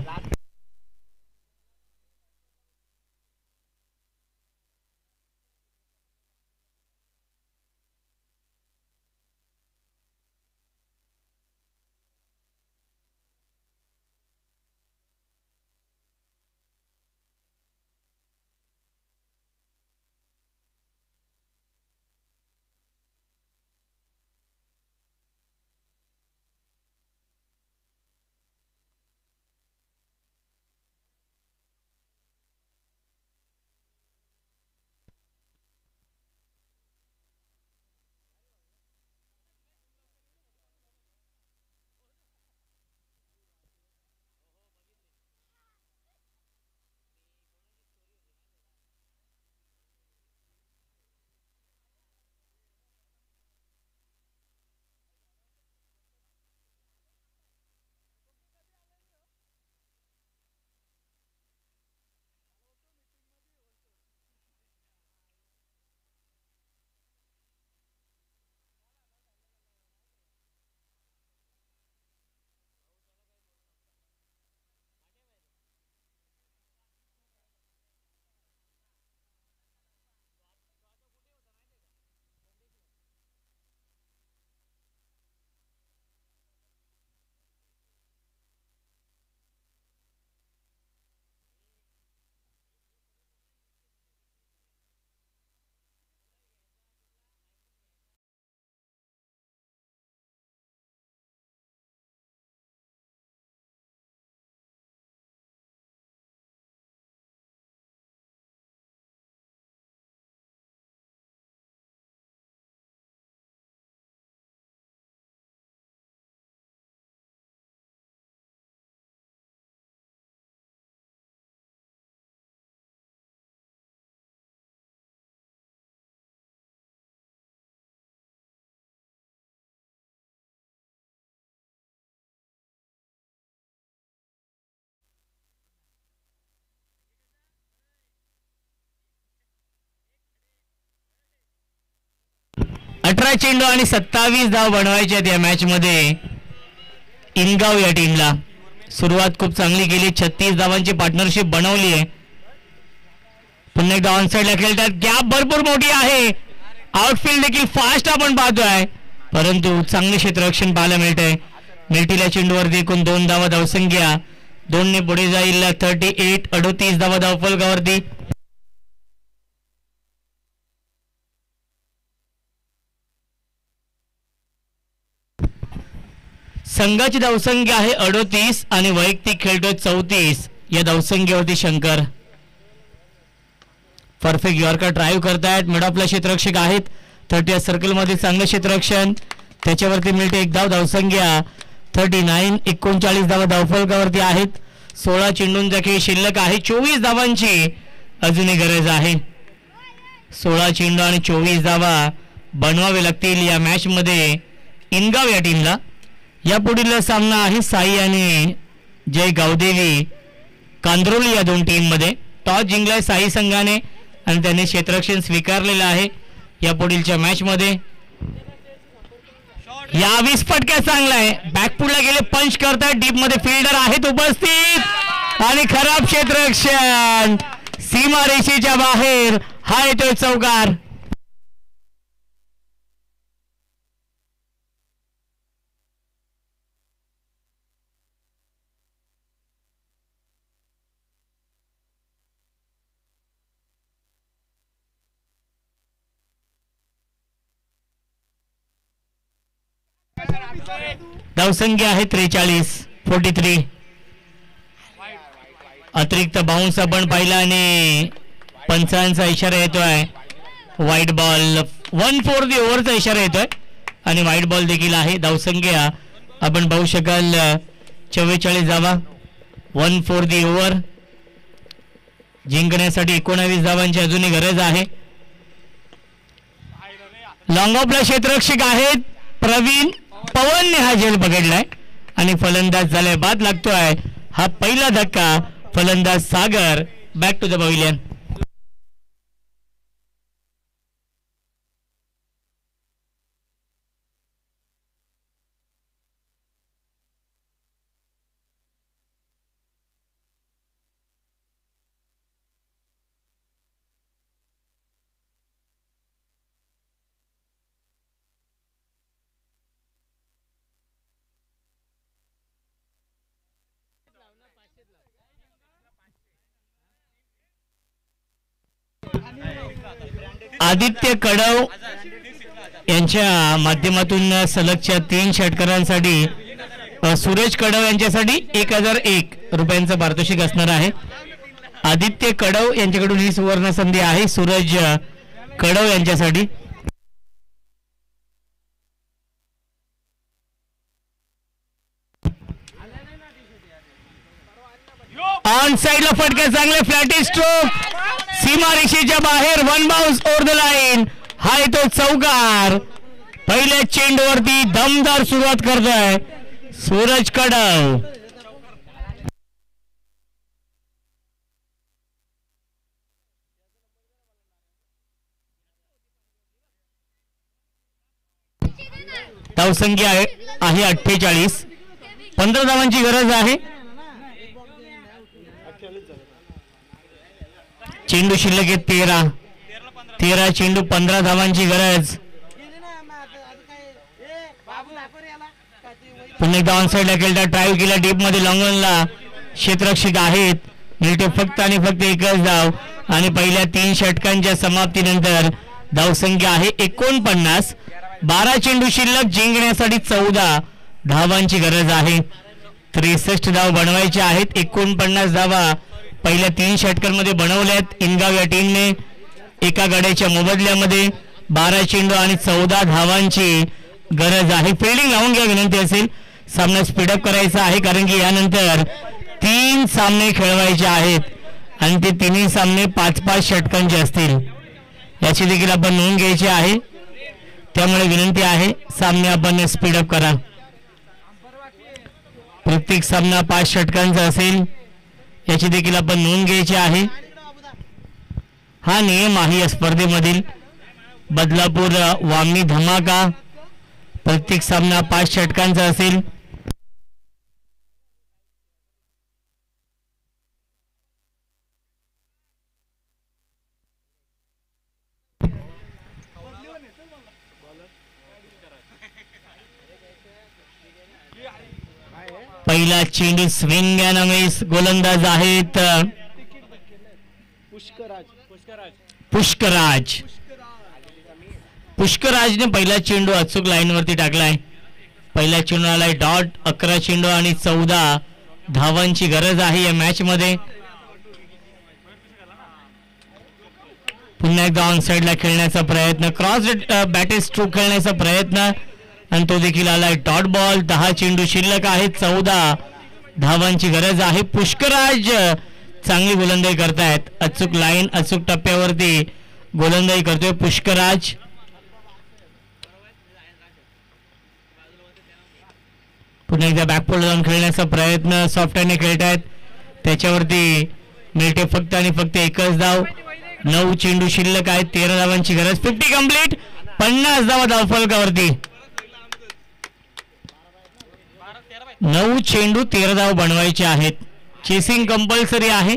चेंडू आणि 27 धाव बनवायचे आहेत या मॅच मध्ये इनगाव या टीमला. सुरुवात खूप चांगली केली, 36 धावांची पार्टनरशिप बनवली आहे. पुन्हा एकदा ऑन साइडला खेळतात, गॅप भरपूर मोठी आहे, आउटफील्ड देखील फास्ट आपण पाहतोय, परंतु चांगले क्षेत्ररक्षण पाहायला मिळतंय. मिल्टीला चेंडूवरती एकूण 2 धावा धावसंख्या, 2 ने पुढे जाईल 38 धावा धावफलकावरती. संघाची धावसंख्या आहे 38 आणि वैयक्तिक खेळतोय 34. या धावसंख्येवरती शंकर परफेक्ट यॉर्कर ड्राईव्ह करतायत. मिड ऑफला क्षेत्ररक्षक आहेत, 30 सर्कल मध्ये चांगलं क्षेत्ररक्षण, त्याच्यावरती मिळते 1 धाव. धावसंख्या 39, 39 धावा धावफलकावरती आहेत. 16 चेंडूंचा खेळ शिल्लक आहे, 24 धावांची अजूनही गरज आहे. 16 चेंडू आणि 24 धावा बनवावे लागतील या मॅच मध्ये इनगाव या टीमला. या पुढील सामना आहे साई आणि जय गावदेवी कांद्रोली या दोन टीम मध्ये. टॉस जिंकलाय साई संघाने आणि त्याने क्षेत्ररक्षण स्वीकारलेलं आहे. या पुढीलच्या मॅच मध्ये या 20 फटक्या चांगला आहे, बॅकफुटला गेले, पंच करतायत, डीप मध्ये फिल्डर आहेत उपस्थित आणि खराब क्षेत्ररक्षण, सीमा रेषेच्या बाहेर. हा येतोय चौकार. धावसंख्या आहे 43. अतिरिक्त बाउन्स आपण पाहिला आणि पंचांचा इशारा येतोय. व्हाईट बॉल 1 फॉर दी ओव्हरचा इशारा येतोय आणि व्हाईट बॉल देखील आहे. धावसंख्या आपण पाहू शकाल 44 धावा, 1 फॉर दी ओव्हर. जिंकण्यासाठी 19 धावांची अजूनही गरज आहे. लॉंग ऑफला क्षेत्ररक्षक आहेत प्रवीण, पवनने हा झेल पकडलाय आणि फलंदाज झालाय, बाद लागतोय. हा पहिला धक्का. फलंदाज Sagar back to the pavilion. Aditya Kadav यांच्या माध्यमातून सलगच्या 3 षटकारांसाठी सुरेश कडव यांच्यासाठी 1001 रुपयांचं पारितोषिक असणार आहे. आदित्य कडव यांच्याकडून ही सुवर्ण संधी आहे सूरज कडव यांच्यासाठी. ऑन साइडला फटके चांगले, फ्लॅटी स्ट्रोक, सीमा रेषेच्या बाहेर, 1 बाउन्स ओव्हर द लाईन. हा येतो चौकार. पहिल्या चेंडूवरती दमदार सुरुवात करतोय सूरज कडव. धावसंख्या आहे 48, 15 धावांची गरज आहे. चेंडू शिल्लक आहे 13 चेंडू, 15 धावांची गरज. पुन्हा एकदा ऑन साइडला खेळता, ड्राईव्ह केला डीप मध्ये, लॉंगॉनला क्षेत्ररक्षक आहेत. मिळते फक्त आणि फक्त 1च धाव आणि पहिल्या 3 षटकांच्या समाप्तीनंतर धावसंख्या आहे 49. 12 चेंडू शिल्लक, जिंकण्यासाठी 14 धावांची गरज आहे. 63 धाव बनवायचे आहेत. 49 धावा पहिल्या 3 षटकांमध्ये बनवल्यात इनगाव या टीमने. एका गड्याच्या मोबदल्यामध्ये 12 चेंडू आणि 14 धावांची गरज आहे. फिल्डिंग लावून घ्या विनंती असेल. सामना स्पीडअप करायचा आहे कारण की यानंतर 3 सामने खेळवायचे आहेत आणि ते 3 सामने 5-5 षटकांचे असतील. याची देखील आपण नोंद घ्यायची आहे. त्यामुळे विनंती आहे सामने आपण स्पीडअप करा. प्रत्येक सामना 5 षटकांचा असेल याची देखील आपण नोंद घ्यायची आहे. हा नियम आहे या स्पर्धेमधील. बदलापूर वामनी धमाका. प्रत्येक सामना 5 षटकांचा असेल. पहिला चेंडू स्विंग अँड मिस. गोलंदाज आहेत पुष्कराज. पुष्कराजने पहिला चेंडू अचूक लाईन वरती टाकलाय. पहिल्या चेंडूला डॉट. 11 चेंडू आणि 14 धावांची गरज आहे या मॅच मध्ये. पुन्हा एकदा ऑन साइडला खेळण्याचा प्रयत्न. क्रॉस बॅटे स्ट्रोक खेळण्याचा प्रयत्न आणि तो देखील आलाय. Dot ball. 10 चेंडू शिल्लक आहेत. 14 धावांची गरज आहे. पुष्कराज चांगली गोलंदाजी करतायत. अचूक लाईन अचूक टप्प्यावरती गोलंदाजी करतोय पुष्कराज. पुन्हा एकदा बॅकफोल्ड जाऊन खेळण्याचा प्रयत्न. सॉफ्ट हँडने खेळतायत. त्याच्यावरती मिळते फक्त आणि फक्त एकच धाव. 9 चेंडू शिल्लक आहेत. 13 धावांची गरज. 50 कंप्लीट. 50 धावा धावफलकावरती. 9 चेंडू 13 धाव बनवायचे आहेत. चेसिंग कंपल्सरी आहे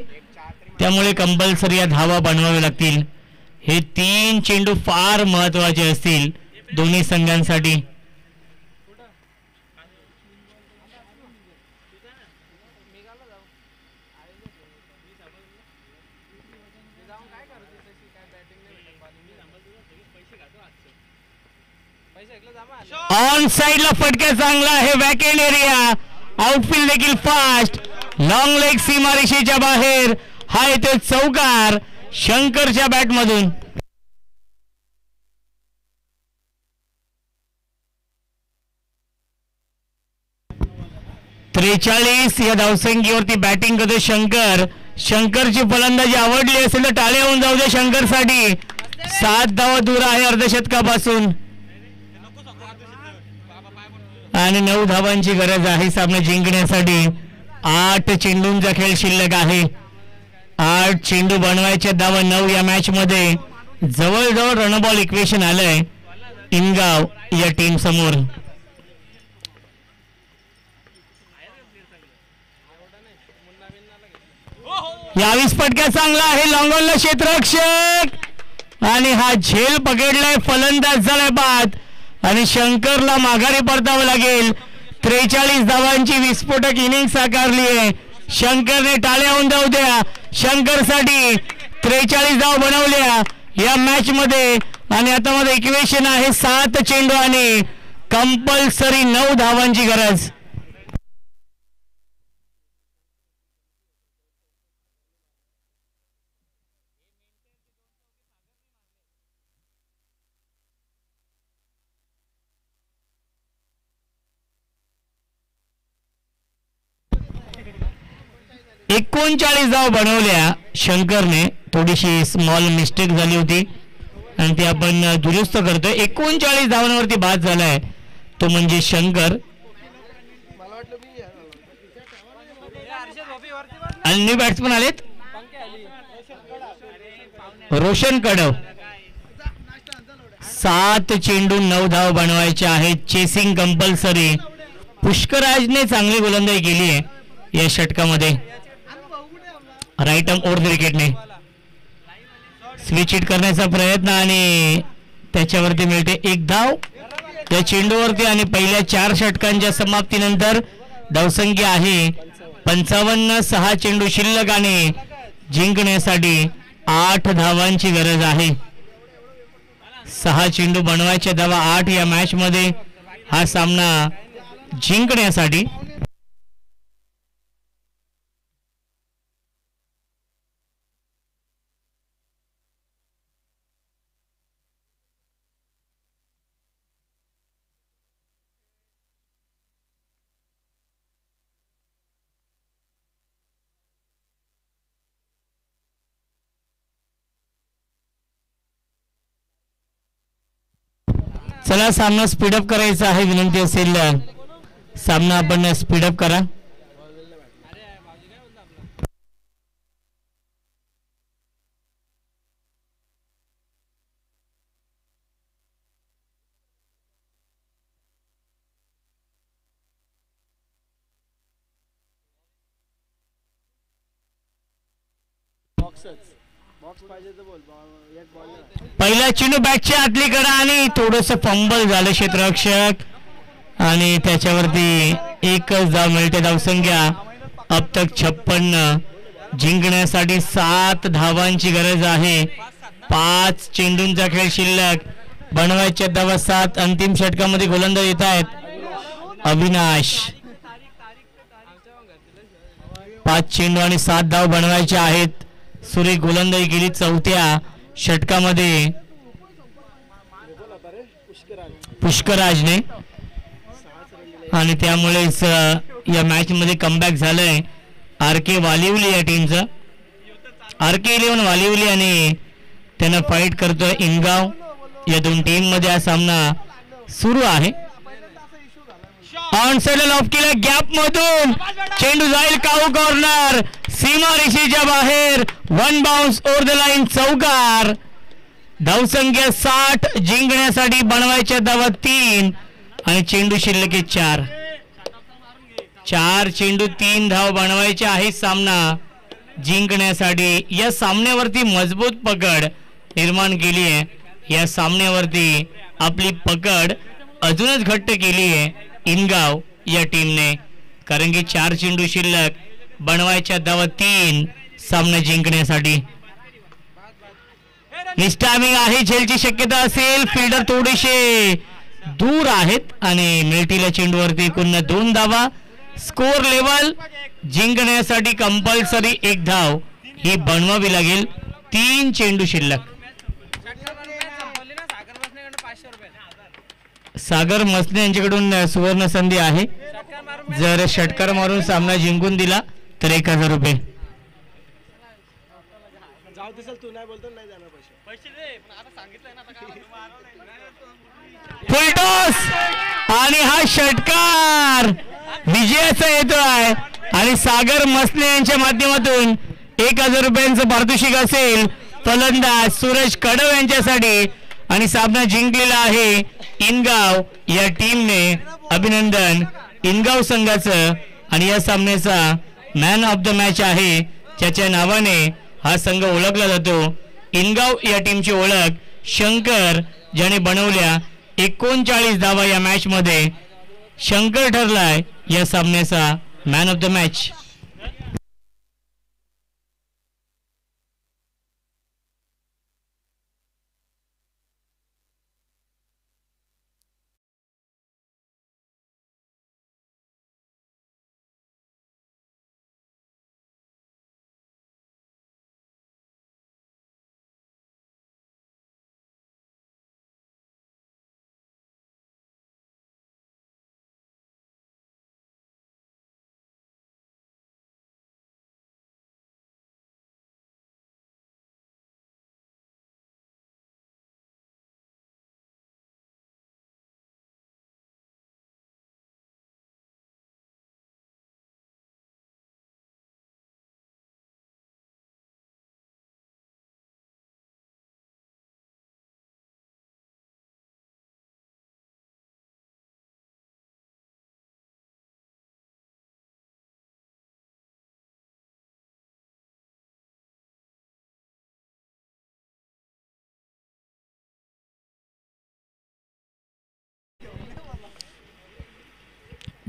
त्यामुळे कंपल्सरी या धावा बनवावे लागतील. हे 3 चेंडू फार महत्वाचे असतील दोन्ही संघांसाठी. ऑन साइडला फटका चांगला आहे. वॅकेंड एरिया. आउटफील्ड देखील फास्ट. लॉंग लेग सीमारेषेच्या बाहेर. हा येतो चौकार शंकरच्या बॅट मधून. त्रेचाळीस या धावसंख्येवरती बॅटिंग करतो शंकर. शंकरची फलंदाजी आवडली असेल तर टाळ्या होऊन जाऊ दे शंकरसाठी. 7 धावा दूर आहे अर्धशतकापासून आणि 9 धावांची गरज आहे सामना जिंकण्यासाठी. 8 चेंडूंचा खेळ शिल्लक आहे. 8 चेंडू बनवायच्या धावा 9 या मॅच मध्ये. जवळजवळ रनबॉल इक्वेशन आलंय इनगाव या टीम समोर. यावीस फटका चांगला आहे. लॉंगॉनला क्षेत्ररक्षक आणि हा झेल पकडलाय. फलंदाज झालाय बाद आणि शंकरला माघारी परतावं लागेल. 43 धावांची विस्फोटक इनिंग साकारली आहे. शंकरने टाळ्या होऊन जाऊ द्या शंकरसाठी. 43 धाव बनवल्या या मॅच मध्ये आणि आता मध्ये इक्वेशन आहे 7 चेंडू आणि कंपल्सरी 9 धावांची गरज. एकोणचाळीस धाव बनवल्या शंकरने. थोडीशी स्मॉल मिस्टेक झाली होती आणि ती आपण दुरुस्त करतोय. 39 धावांवरती बाद झालाय तो म्हणजे शंकर. आणि न्यू बॅट्समन आलेत रोशन कडव. 7 चेंडू 9 धाव बनवायचे आहेत. Chasing compulsory. पुष्कराजने चांगली गोलंदाजी केली आहे या षटकामध्ये. राईट आर्म ओव्हर द विकेटने स्विच हिट करण्याचा प्रयत्न आणि त्याच्यावरती मिळते 1 धाव या चेंडूवरती. आणि पहिल्या 4 षटकांच्या समाप्तीनंतर धावसंख्या आहे 55. 6 चेंडू शिल्लक आणि जिंकण्यासाठी 8 धावांची गरज आहे. 6 चेंडू बनवायच्या धावा 8 या मॅच मध्ये हा सामना जिंकण्यासाठी. चला सामना स्पीडअप करायचा आहे. विनंती असेल सामना आपण स्पीडअप करा. पहिला चेंडू बॅटच्या आतली कडा आणि थोडस फंबल झालं क्षेत्ररक्षक आणि त्याच्यावरती एकच धाव मिळते. धावसंख्या अब तक 56. जिंकण्यासाठी 7 धावांची गरज आहे. 5 चेंडूंचा खेळ शिल्लक. बनवायच्या धावा 7. अंतिम षटकामध्ये गोलंदाज येत आहेत अविनाश. 5 चेंडू आणि 7 धाव बनवायच्या आहेत. सुरेख गोलंदाजी केली 4थ्या षटकामध्ये पुष्कराजने आणि त्यामुळेच या मॅच मध्ये कमबॅक झालंय RK वालिवली या टीमचं. RK 11 वालिवली आणि त्यांना फाईट करतोय इनगाव. या दोन टीम मध्ये हा सामना सुरू आहे. ऑन साइड लॉफ केला गॅप मधून चेंडू जाईल काऊ कॉर्नर सीमारेषेच्या बाहेर. 1 बाउन्स ओव्हर द लाईन चौकार. धावसंख्या 60. जिंकण्यासाठी बनवायच्या धावा 3 आणि चेंडू शिल्लक 4. 4 चेंडू 3 धाव बनवायचे आहे सामना जिंकण्यासाठी. या सामन्यावरती मजबूत पकड निर्माण केली आहे. या सामन्यावरती आपली पकड अजूनच घट्ट केली आहे इनगाव या टीमने, कारण की 4 चेंडू शिल्लक बनवायच्या धावा 3 सामना जिंकण्यासाठी. मिस्टामिंग आहे झेलची शक्यता असेल. फिल्डर थोडेसे दूर आहेत आणि मिळतील चेंडूवरती पुन्हा 2 धावा. स्कोर लेवल जिंकण्यासाठी कंपल्सरी 1 धाव ही बनवावी लागेल. 3 चेंडू शिल्लक. सागर मसने यांच्याकडून सुवर्ण संधी आहे. जर षटकार मारून सामना जिंकून दिला तर 1000 रुपये. फुलटॉस आणि हा षटकार विजयाचा येतोय आणि सागर मसने यांच्या माध्यमातून 1000 रुपयांचं पारितोषिक असेल फलंदाज सूरज कडव यांच्यासाठी आणि सामना जिंकलेला आहे इनगाव या टीमने. अभिनंदन इनगाव संघाचं. आणि या सामन्याचा मॅन ऑफ द मॅच आहे ज्याच्या नावाने हा संघ ओळखला जातो. इनगाव या टीमची ओळख शंकर ज्याने बनवल्या 39 धावा या मॅच मध्ये. शंकर ठरलाय या सामन्याचा man of the match.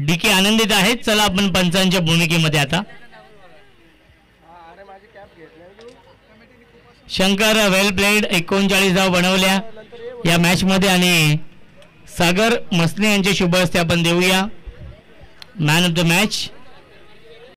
DK आनंदित आहेत. चला आपण पंचांच्या भूमिकेमध्ये आता. शंकर वेल प्लेड 39 धाव बनवल्या या मॅच मध्ये आणि सागर मसने यांचे शुभ हस्ते आपण देऊया मॅन ऑफ द मॅच.